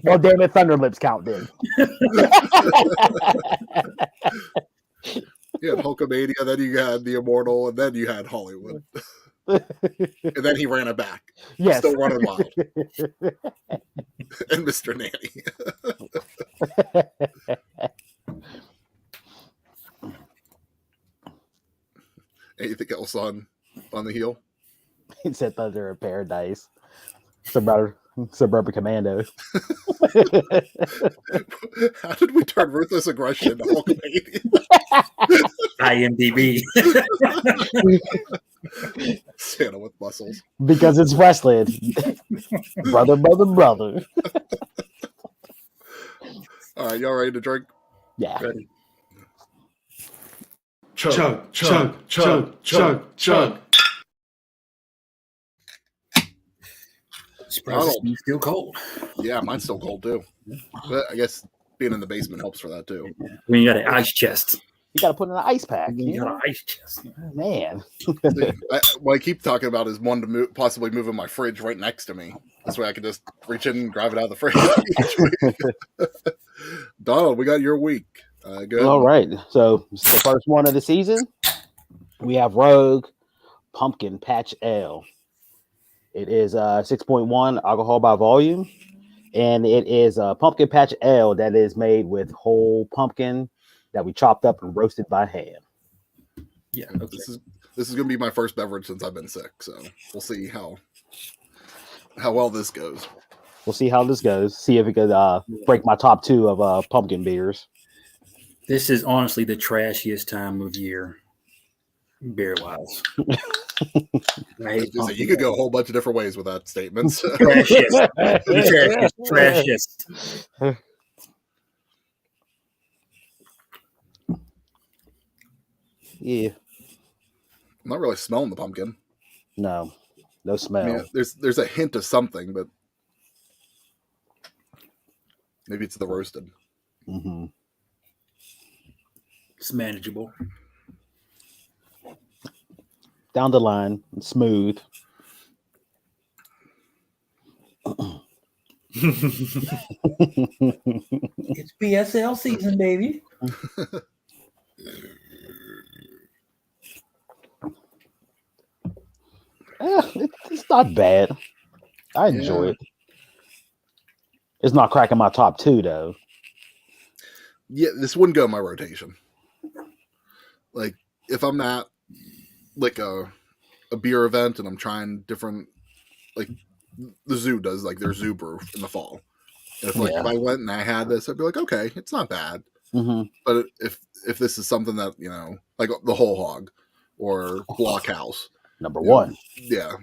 Well, damn it, Thunder Lips count then. You had Hulkamania, then you had the Immortal, and then you had Hollywood. And then he ran it back. Yes. Still running wild. And Mr. Nanny. Anything else on the heel? He said Thunder in Paradise. Suburban Commando. How did we turn Ruthless Aggression into Hulkamania? IMDb. Santa with muscles. Because it's wrestling. Brother. All right, y'all ready to drink? Yeah. Ready. Chug. Surprised it's still cold. Yeah, mine's still cold too. But I guess being in the basement helps for that too. When you got an ice chest. You got to put in an ice pack. You got an ice chest. Man. What I keep talking about is one to possibly move in my fridge right next to me. This way I can just reach in and grab it out of the fridge. Donald, we got your week. Good. All right. So it's the first one of the season. We have Rogue Pumpkin Patch Ale. It is 6.1 alcohol by volume, and it is a pumpkin patch ale that is made with whole pumpkin that we chopped up and roasted by hand. Yeah, okay. This is gonna be my first beverage since I've been sick, so we'll see how well this goes. We'll see how this goes. See if it could break my top 2 of pumpkin beers. This is honestly the trashiest time of year, beer wise. You could go a whole bunch of different ways with that statement. Trashiest. Yeah. I'm not really smelling the pumpkin. No smell. I mean, there's a hint of something, but maybe it's the roasted. Mm-hmm. It's manageable. Down the line, smooth. It's PSL season, baby. It's not bad. I enjoy it. It's not cracking my top 2 though. Yeah, this wouldn't go in my rotation. Like if I'm at like a beer event and I'm trying different, like the zoo does, like their zoo brew in the fall. And if if I went and I had this, I'd be like, okay, it's not bad. Mm-hmm. But if this is something that like the whole hog or blockhouse, number 1,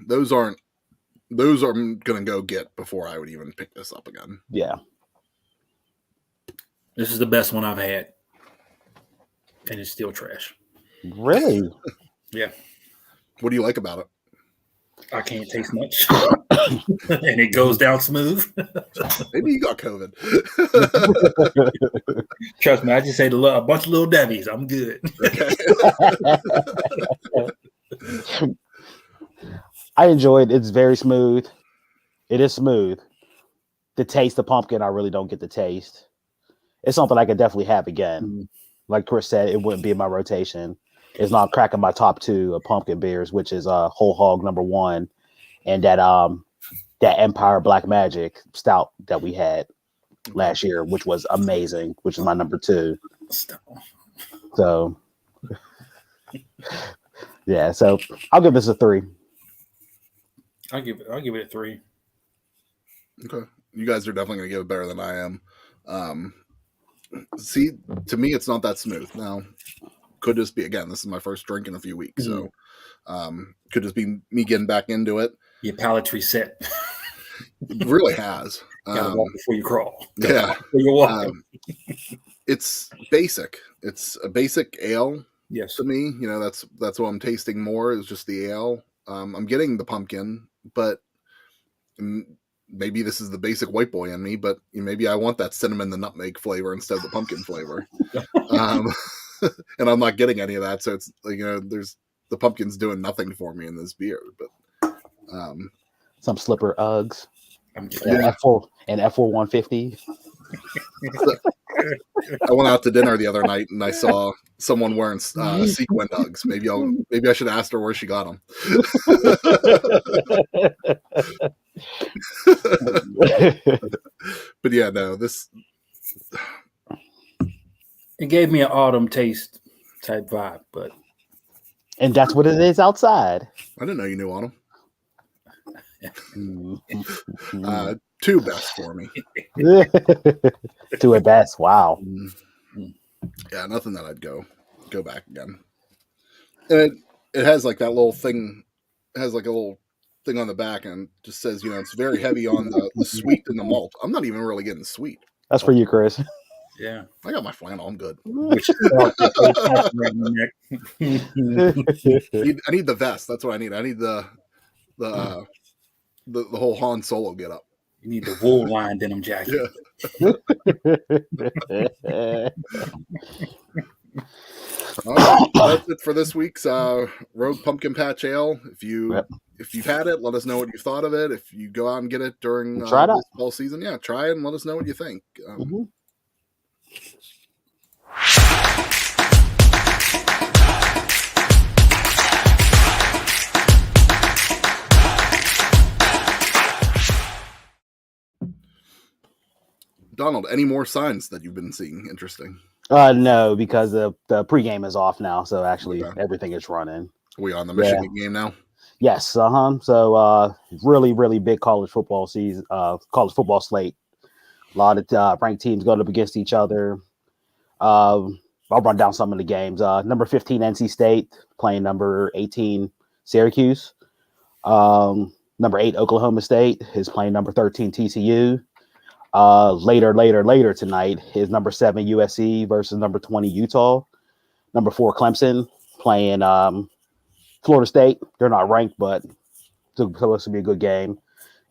those I'm gonna go get before I would even pick this up again. Yeah, this is the best one I've had, and it's still trash. Really? Yeah. What do you like about it? I can't taste much, and it goes down smooth. Maybe you got COVID. Trust me, I just ate a bunch of little Debbie's. I'm good. Okay. I enjoy it. It's very smooth. It is smooth. The taste of pumpkin, I really don't get the taste. it's something I could definitely have again. Mm-hmm. Like Chris said, it wouldn't be in my rotation. It's not cracking my top 2 of pumpkin beers, which is Whole Hog #1 and that Empire Black Magic stout that we had last year, which was amazing, which is my #2. So yeah, so I'll give this a 3. I'll give it a 3. Okay, you guys are definitely gonna give it better than I am. See, to me, it's not that smooth. Now, could just be, again, this is my first drink in a few weeks, so could just be me getting back into it. Your palate's reset. It really has. Gotta walk before you crawl. Yeah, You're walking. it's basic. It's a basic ale. Yes, to me, that's what I'm tasting more is just the ale. I'm getting the pumpkin, but maybe this is the basic white boy in me, but maybe I want that cinnamon, the nutmeg flavor instead of the pumpkin flavor. And I'm not getting any of that. So it's like, there's the pumpkin's doing nothing for me in this beer, but some slipper Uggs. Yeah. F4 and F4 150. I went out to dinner the other night and I saw someone wearing sequin Uggs. Maybe I should have asked her where she got them. But yeah, no, it gave me an autumn taste type vibe, and that's what it is outside. I didn't know you knew autumn. 2 best for me. 2 at best. Wow. Yeah, nothing that I'd go back again. And it has like that little thing. It has like a little thing on the back and just says, it's very heavy on the sweet and the malt. I'm not even really getting sweet. That's for you, Chris. Yeah, I got my flannel. I'm good. I need the vest. That's what I need. I need the whole Han Solo get up. You need the wool line denim jacket. Yeah. All right, that's it for this week's Rogue Pumpkin Patch Ale. If you've had it, let us know what you thought of it. If you go out and get it during this fall season, try it and let us know what you think. Donald, any more signs that you've been seeing interesting? No, because the pregame is off now, so actually everything is running. Are we on the Michigan game now? Yes, So really, really big college football season, college football slate. A lot of ranked teams going up against each other. I'll run down some of the games. Number 15 NC State playing number 18 Syracuse. Number 8 Oklahoma State is playing number 13 TCU. Later tonight is number 7 USC versus number 20 Utah. Number 4 Clemson playing Florida State. They're not ranked, but it's supposed to be a good game.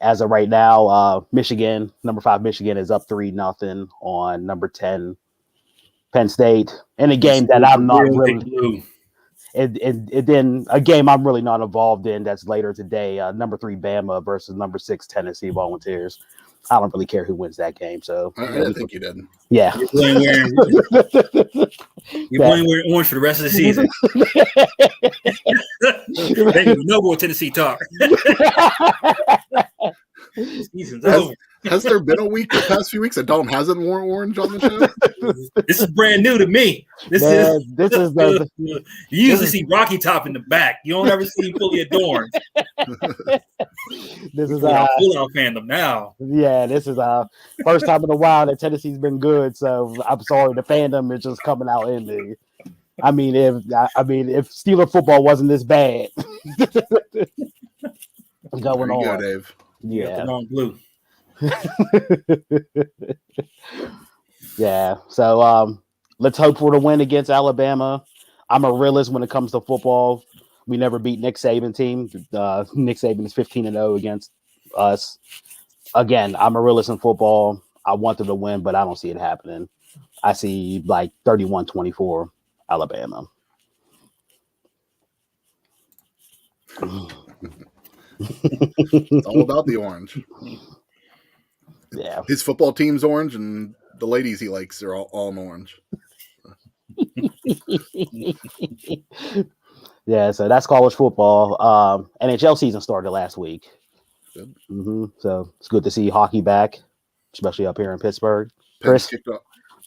As of right now, Michigan, number 5 Michigan is up 3-0 on number 10 Penn State. In a game that I'm not really and then a game I'm really not involved in that's later today. Number 3 Bama versus number 6 Tennessee Volunteers. I don't really care who wins that game. So I didn't think you did. Yeah. You're playing wearing orange for the rest of the season. Hey, no more Tennessee talk. Season's over. Has there been a week the past few weeks that Dom hasn't worn orange on the show? This is brand new to me. This is you usually see Rocky Top in the back. You don't ever see him fully adorned. This is full out fandom now. Yeah, this is first time in a while that Tennessee's been good. So I'm sorry, the fandom is just coming out in me. I mean, if Steeler football wasn't this bad, going on, go, Dave. Yeah, long blue. Yeah, so let's hope for the win against Alabama. I'm a realist when it comes to football. We never beat Nick Saban team. Nick Saban is 15-0 against us. Again, I'm a realist in football. I want them to win, but I don't see it happening. I see like 31-24 Alabama. It's all about the orange. Yeah, his football team's orange and the ladies he likes are all in orange. Yeah, so that's college football. NHL season started last week. Good. So it's good to see hockey back, especially up here in Pittsburgh. Penn's kicked off.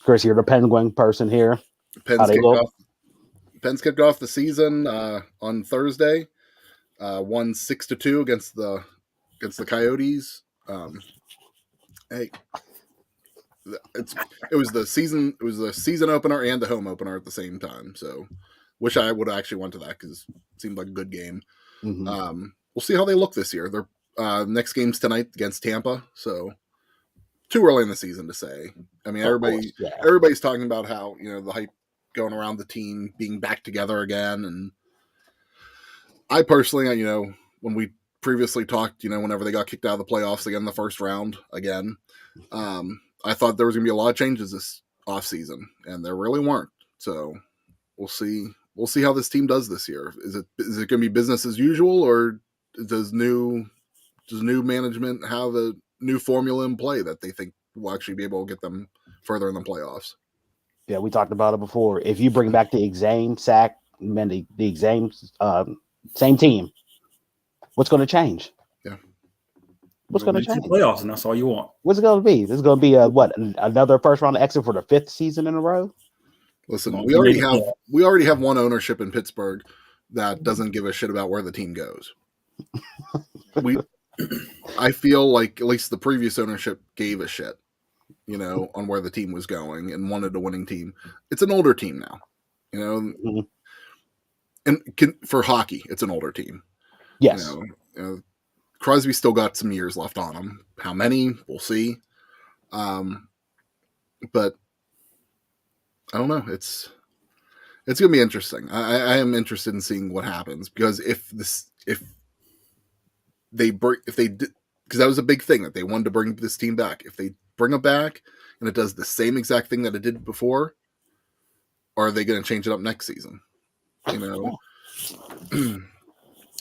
Chris, you're the Penguin person here. Penn's kicked off the season on Thursday. Won 6-2 against the Coyotes. Hey, it was the season opener and the home opener at the same time. So, wish I would have actually went to that because it seemed like a good game. We'll see how they look this year. Their next game's tonight against Tampa. So, too early in the season to say. I mean, everybody's talking about how the hype going around the team being back together again, and I personally, when we previously talked, whenever they got kicked out of the playoffs again in the first round again, I thought there was going to be a lot of changes this offseason, and there really weren't. So we'll see. We'll see how this team does this year. Is it going to be business as usual, or does new management have a new formula in play that they think will actually be able to get them further in the playoffs? Yeah, we talked about it before. If you bring back the exam sack, the exam same team, what's going to change? Yeah. What's going to change? Playoffs, and that's all you want. What's it going to be? This is going to be another first round exit for the 5th season in a row? Listen, we already have one ownership in Pittsburgh that doesn't give a shit about where the team goes. I feel like at least the previous ownership gave a shit, on where the team was going and wanted a winning team. It's an older team now, and for hockey, it's an older team. Yes. Crosby still got some years left on him. How many? We'll see. But I don't know. It's going to be interesting. I am interested in seeing what happens because if they did, because that was a big thing that they wanted to bring this team back. If they bring it back and it does the same exact thing that it did before, or are they going to change it up next season?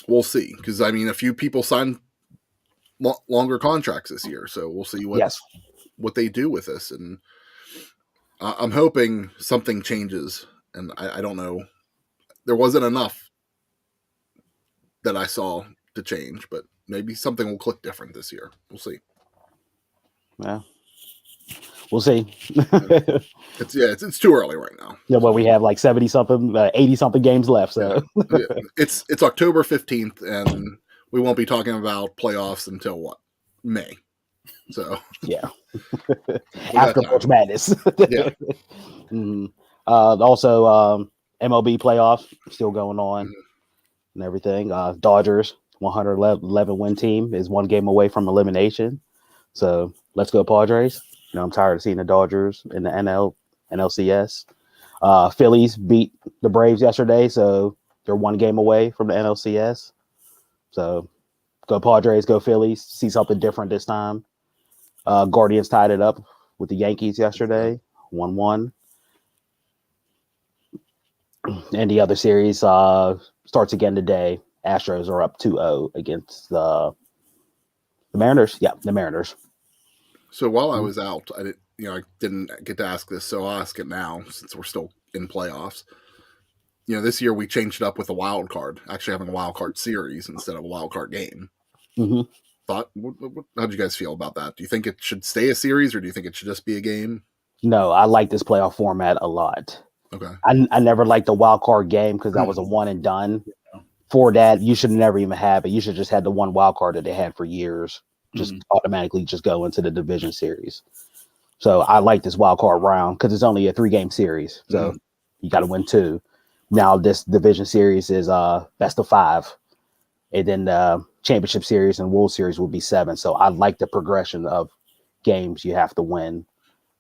We'll see. Because a few people signed longer contracts this year, so we'll see what they do with this. And I'm hoping something changes. And I don't know. There wasn't enough that I saw to change, but maybe something will click different this year. We'll see. Yeah, we'll see. It's too early right now. Yeah, well, we have like 70 something, 80 something games left. So it's October 15th, and we won't be talking about playoffs until May. So yeah, after March Madness. Yeah. Also, MLB playoffs still going on and everything. Dodgers 111 win team is one game away from elimination. So let's go Padres. I'm tired of seeing the Dodgers in the NLCS. Phillies beat the Braves yesterday, so they're one game away from the NLCS. So go Padres, go Phillies. See something different this time. Guardians tied it up with the Yankees yesterday, 1-1. And the other series starts again today. Astros are up 2-0 against the Mariners. Yeah, the Mariners. So while I was out, I didn't get to ask this, so I'll ask it now since we're still in playoffs. This year we changed it up with a wild card, actually having a wild card series instead of a wild card game. How'd you guys feel about that? Do you think it should stay a series, or do you think it should just be a game? No, I like this playoff format a lot. Okay. I never liked the wild card game because that was a one and done. For that, you should never even have it. You should just have the one wild card that they had for years. Just automatically just go into the division series. So I like this wild card round because it's only a 3-game series. So you got to win 2. Now this division series is best of 5. And then the championship series and World Series will be 7. So I like the progression of games you have to win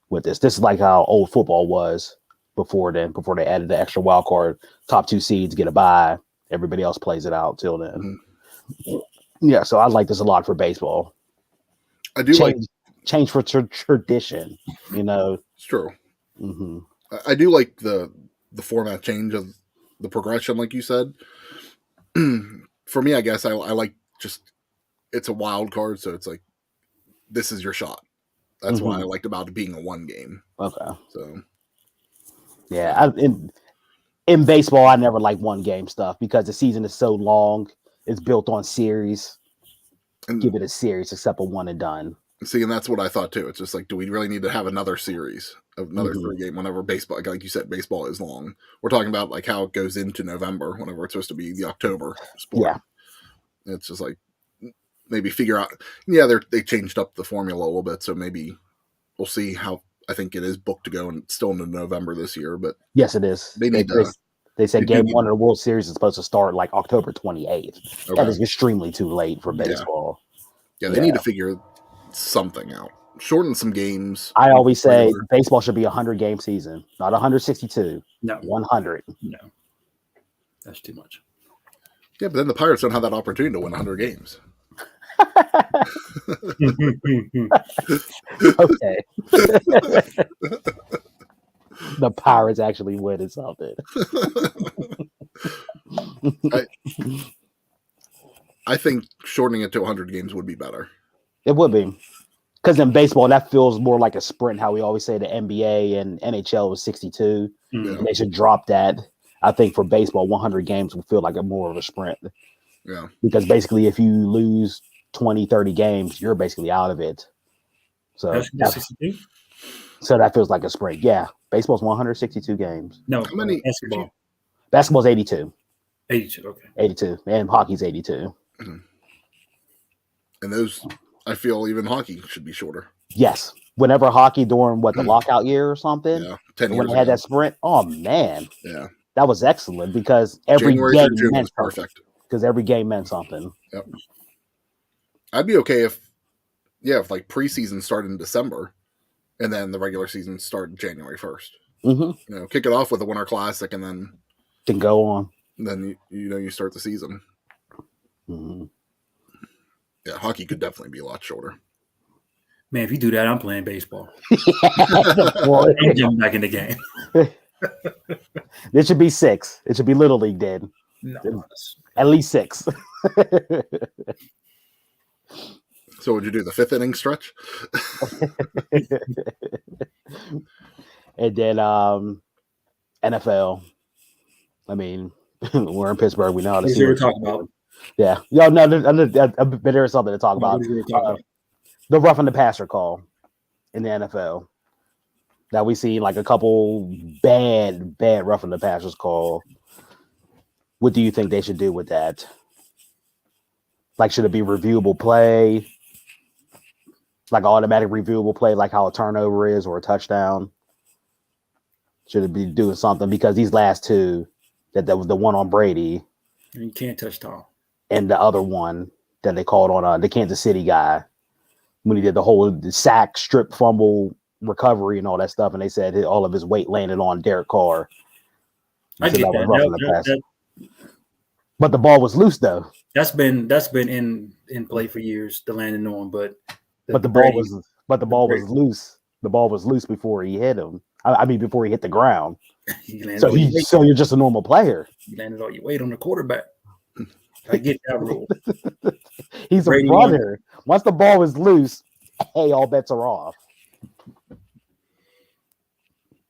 with this. This is like how old football was before they added the extra wild card. Top 2 seeds get a bye. Everybody else plays it out till then. Yeah, so I like this a lot for baseball. I do change for tradition. It's true. I do like the format change of the progression, like you said. For me, I guess I like just it's a wild card, so it's like this is your shot. That's what I liked about it being a one game. Okay. So yeah, in baseball, I never like one game stuff because the season is so long. It's built on series. And give it a series except a one and done. See, and that's what I thought too. It's just like, do we really need to have another series, another 3 game? Whenever baseball, like you said, baseball is long. We're talking about like how it goes into November, whenever it's supposed to be the October sport. Yeah, it's just like maybe figure out. Yeah, they changed up the formula a little bit, so maybe we'll see how. I think it is booked to go and still into November this year, but yes, it is. They said game 1 of the World Series is supposed to start like October 28th. Okay. That is extremely too late for baseball. Yeah, they need to figure something out. Shorten some games. I always say baseball should be a 100-game season, not 162. No. 100. No. That's too much. Yeah, but then the Pirates don't have that opportunity to win 100 games. Okay. The Pirates actually winning something. I think shortening it to 100 games would be better. It would be. Because in baseball, that feels more like a sprint, how we always say the NBA and NHL was 62. Mm-hmm. They should drop that. I think for baseball, 100 games will feel like more of a sprint. Yeah. Because basically, if you lose 20, 30 games, you're basically out of it. So that feels like a sprint. Yeah. Baseball's 162 games. No, how many? Basketball. Basketball's 82. 82, okay. 82. And hockey's 82. Mm-hmm. And those, I feel even hockey should be shorter. Yes. Whenever hockey during the lockout year or something, 10 years when they had that sprint, oh man. Yeah. That was excellent because every January game June meant was perfect. Because every game meant something. Yep. I'd be okay if like preseason started in December and then the regular season started January 1st. Mm-hmm. Kick it off with a Winter Classic and then go on. Then you start the season. Mm-hmm. Yeah, hockey could definitely be a lot shorter. Man, if you do that, I'm playing baseball. I'm jumping back in the game. It should be 6. It should be Little League, Dad. No, at least 6. So would you do the 5th inning stretch? And then NFL. I mean, we're in Pittsburgh. We know how to see what we're talking about. Yeah. But there is something to talk about. The roughing the passer call in the NFL. That we see like a couple bad roughing the passers call. What do you think they should do with that? Like, should it be reviewable play? Like automatic reviewable play, like how a turnover is or a touchdown? Should it be doing something? Because these last 2, that was the one on Brady. You can't touch Tom. And the other one that they called on the Kansas City guy when he did the whole sack, strip, fumble, recovery, and all that stuff. And they said all of his weight landed on Derek Carr. I get that. But the ball was loose, though. That's been in play for years. The landing on, but the ball was loose. The ball was loose before he hit him. I mean, before he hit the ground. So you're just a normal player. You landed all your weight on the quarterback. I get that rule. He's Brady a runner. Once the ball is loose, hey, all bets are off.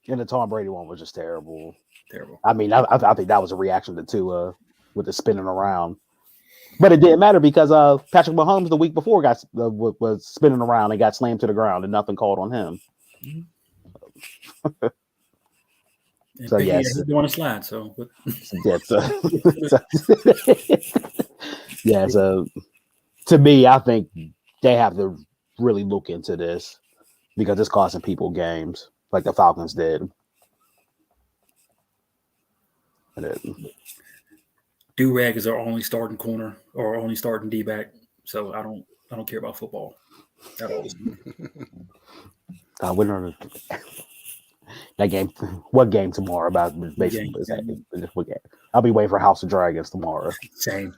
And the Tom Brady one was just terrible. Terrible. I mean, I think that was a reaction to Tua with the spinning around. But it didn't matter because Patrick Mahomes the week before was spinning around and got slammed to the ground and nothing called on him. Mm-hmm. So yes, he's doing a slide. So yeah. So to me, I think they have to really look into this because it's costing people games like the Falcons did. Do-Rag is our only starting corner or only starting D-back, so I don't care about football at all. That game. What game tomorrow? About basically what game? I'll be waiting for House of Dragons tomorrow. Same.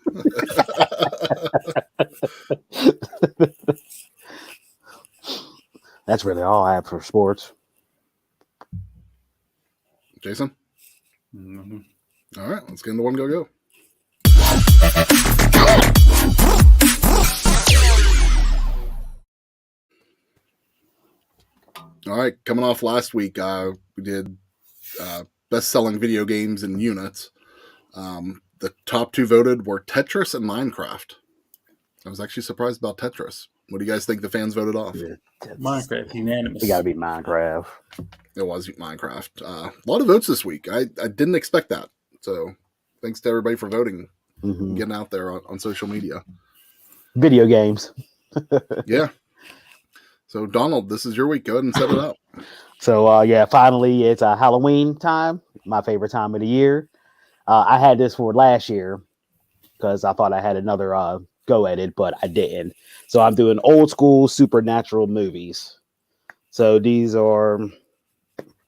That's really all I have for sports. Jason? Mm-hmm. All right, let's get into one go. All right, coming off last week, we did best-selling video games in units. The top 2 voted were Tetris and Minecraft. I was actually surprised about Tetris. What do you guys think the fans voted off? Yeah, Minecraft, unanimous. It got to be Minecraft. It was Minecraft. A lot of votes this week. I didn't expect that. So thanks to everybody for voting, and getting out there on social media. Video games. Yeah. So Donald, this is your week. Go ahead and set it up. So yeah, finally it's Halloween time. My favorite time of the year. I had this for last year because I thought I had another go at it, but I didn't. So I'm doing old school supernatural movies. So these are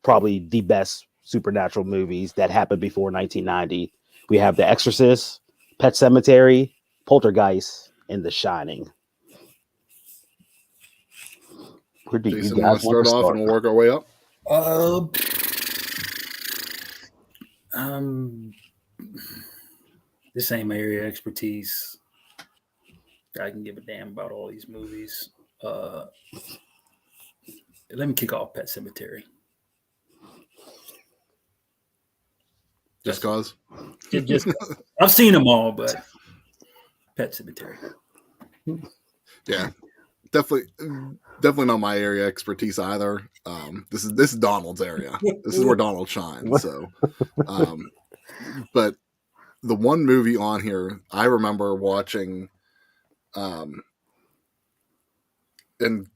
probably the best supernatural movies that happened before 1990. We have The Exorcist, Pet Sematary, Poltergeist, and The Shining. Where do Jason, you guys want to start off and we'll work our way up? This ain't my area of expertise. I can give a damn about all these movies. Let me kick off Pet Sematary. Just cause? Just I've seen them all, but Pet Sematary. Yeah, definitely not my area of expertise either. This is Donald's area. This is where Donald shines. So, but the one movie on here I remember watching, and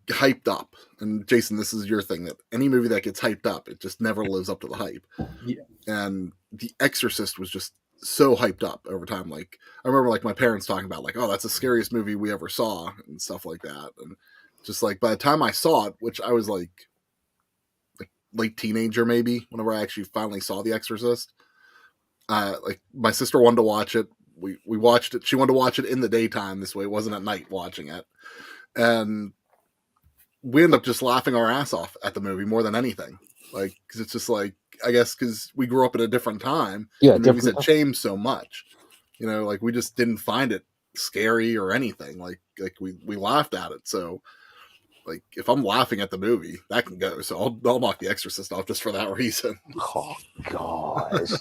hyped up. And Jason, this is your thing, that any movie that gets hyped up, it just never lives up to the hype. Yeah. And The Exorcist was just so hyped up over time. Like, I remember like my parents talking about like, oh, that's the scariest movie we ever saw and stuff like that. And just like by the time I saw it, which I was like late teenager maybe, whenever I actually finally saw The Exorcist, like my sister wanted to watch it. We watched it. She wanted to watch it in the daytime. This way it wasn't at night watching it. And we ended up just laughing our ass off at the movie more than anything. Like, cause it's just like, I guess cause we grew up at a different time. Yeah. Movies had changed so much, you know, like we just didn't find it scary or anything. Like we laughed at it. So like, if I'm laughing at the movie, that can go. So I'll knock The Exorcist off just for that reason. Oh gosh.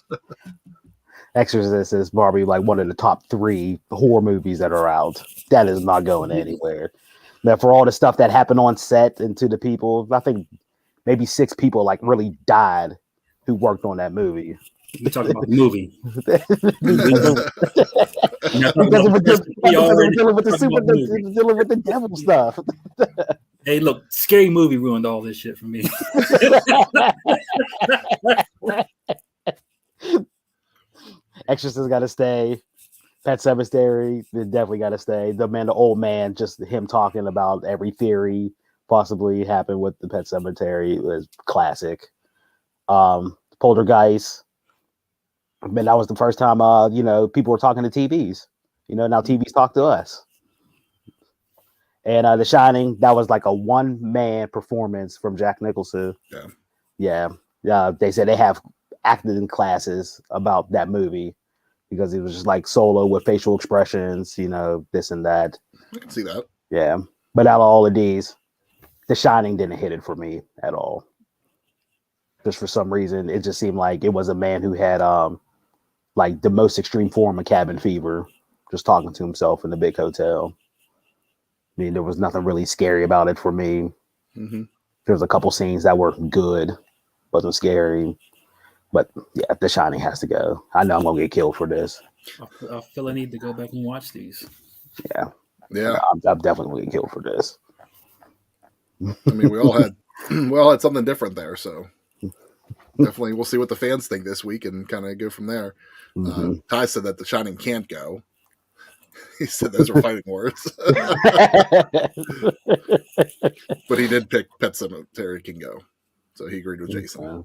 Exorcist is probably like one of the top 3 horror movies that are out. That is not going anywhere. Now, for all the stuff that happened on set and to the people, I think maybe 6 people like really died who worked on that movie. You're talking about the movie. Dealing with the devil stuff. Hey, look, Scary Movie ruined all this shit for me. Exorcist got to stay. Pet Sematary definitely got to stay. The old man, just him talking about every theory possibly happened with the Pet Sematary was classic. Poltergeist. I mean, that was the first time, people were talking to TVs. Now TVs talk to us. And The Shining, that was like a one-man performance from Jack Nicholson. Yeah. They said they have acting classes about that movie because it was just like solo with facial expressions, this and that. I can see that. Yeah. But out of all of these, The Shining didn't hit it for me at all. Just for some reason, it just seemed like it was a man who had like the most extreme form of cabin fever, just talking to himself in the big hotel. I mean, there was nothing really scary about it for me. Mm-hmm. There was a couple scenes that were good, wasn't scary. But yeah, The Shining has to go. I know I'm gonna get killed for this. I feel I need to go back and watch these. Yeah. I'm definitely gonna get killed for this. I mean, we all had something different there, so definitely we'll see what the fans think this week and kind of go from there. Mm-hmm. Ty said that The Shining can't go. He said those were fighting words. But he did pick Pet Sematary can go. So he agreed with Jason.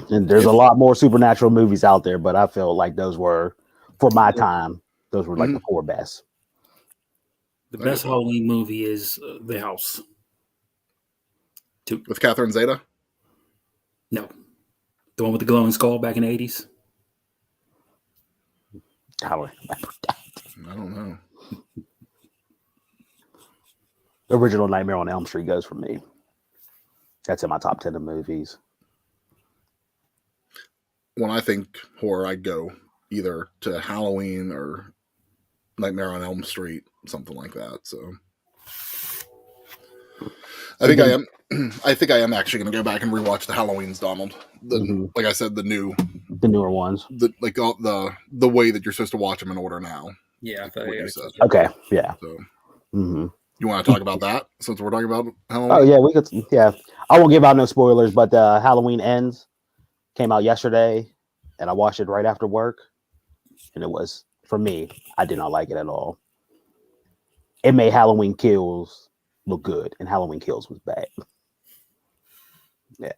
And there's a lot more supernatural movies out there, but I feel like those were, for my time, those were like the 4 best. The best Halloween movie is The House. 2. With Catherine Zeta? No. The one with the glowing skull back in the 80s? How do I remember that? I don't know. Original Nightmare on Elm Street goes for me. That's in my top 10 of movies. When I think horror, I go either to Halloween or Nightmare on Elm Street, something like that. So I think I am actually going to go back and rewatch the Halloween's Donald. Like I said, the newer ones. The way that you're supposed to watch them in order now. Yeah. Okay. Yeah. So, you want to talk about that since we're talking about Halloween? Oh yeah, we could. Yeah, I won't give out no spoilers, but Halloween Ends came out yesterday, and I watched it right after work, and it was, for me, I did not like it at all. It made Halloween Kills look good, and Halloween Kills was bad. Yeah.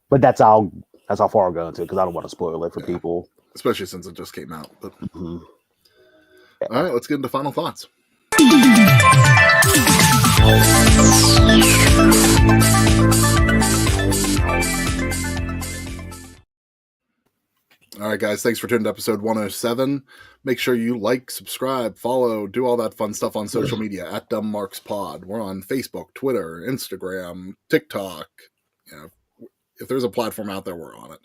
But that's how far I'll go into it, because I don't want to spoil it for people, especially since it just came out. But yeah. All right, let's get into final thoughts. All right, guys, thanks for tuning to episode 107. Make sure you like, subscribe, follow, do all that fun stuff on social media at DumbMarksPod. We're on Facebook, Twitter, Instagram, TikTok. You know, if there's a platform out there, we're on it.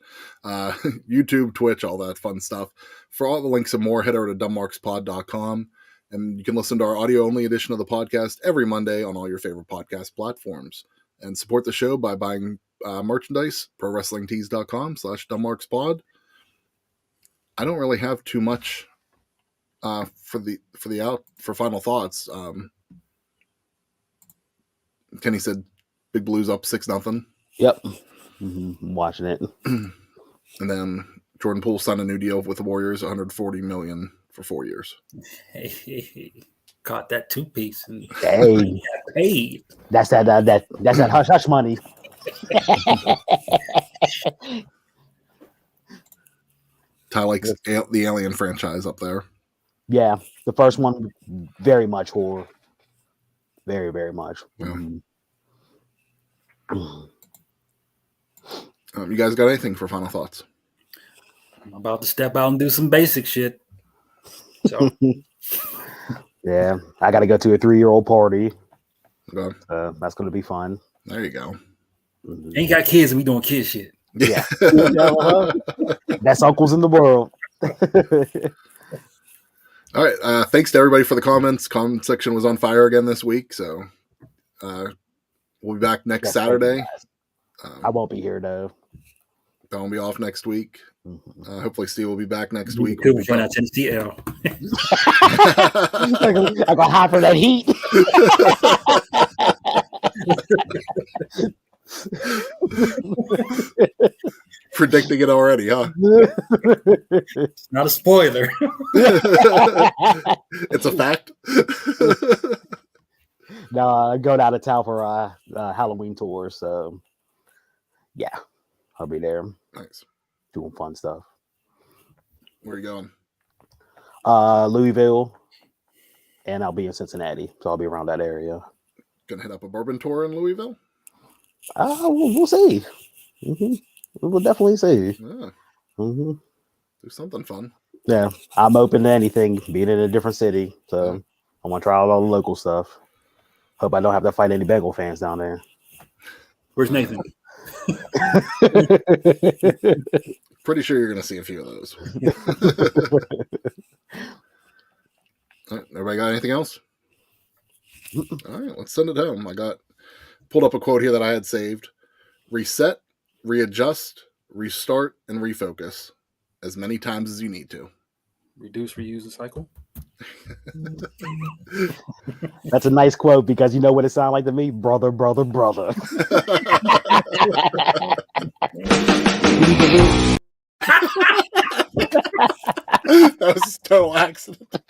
YouTube, Twitch, all that fun stuff. For all the links and more, head over to dumbmarkspod.com. And you can listen to our audio-only edition of the podcast every Monday on all your favorite podcast platforms. And support the show by buying merchandise, prowrestlingtees.com/dumbmarkspod. I don't really have too much for final thoughts. Kenny said Big Blue's up 6-0. Yep. I'm watching it. And then Jordan Poole signed a new deal with the Warriors, $140 million for 4 years. Hey, caught that 2-piece and hey, paid. That's that hush hush money. Ty likes the Alien franchise up there. Yeah, the first one, very much horror. Very, very much. Yeah. You guys got anything for final thoughts? I'm about to step out and do some basic shit. So, yeah, I got to go to a 3-year-old party. Okay. That's going to be fun. There you go. Ain't got kids and we doing kid shit. Yeah. Best uncles in the world. All right. Thanks to everybody for the comments. Comment section was on fire again this week. So we'll be back next Saturday. I won't be here, though. I'll be off next week. Hopefully Steve will be back next week. We'll find out Tennessee L. I got hot for that heat. Predicting it already, huh? It's not a spoiler. It's a fact. No, I go down to town for a Halloween tour, so yeah, I'll be there. Nice. Doing fun stuff. Where are you going? Louisville, and I'll be in Cincinnati, so I'll be around that area. Gonna hit up a bourbon tour in Louisville? We'll see. We'll definitely see. Yeah. Do something fun. Yeah, I'm open to anything, being in a different city, so I want to try out all the local stuff. Hope I don't have to fight any Bengal fans down there. Where's Nathan? Pretty sure you're going to see a few of those. All right, everybody got anything else? All right, let's send it home. I pulled up a quote here that I had saved. Reset, readjust, restart, and refocus as many times as you need to. Reduce, reuse, and cycle. That's a nice quote because you know what it sounds like to me? Brother, brother, brother. That was a total accident. I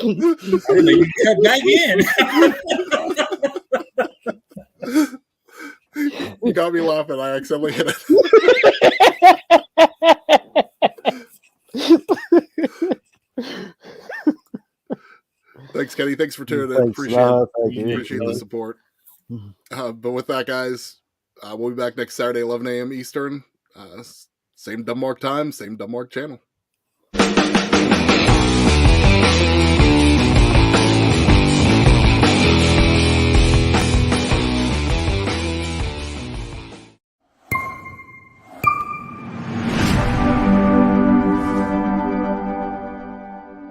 didn't know you cut back in. You got me laughing. I accidentally hit it. Thanks, Kenny. Thanks for tuning in. Appreciate the support. But with that, guys, we'll be back next Saturday, 11 a.m. Eastern. Same Dumb Mark time, same Dumb Mark channel. Bye.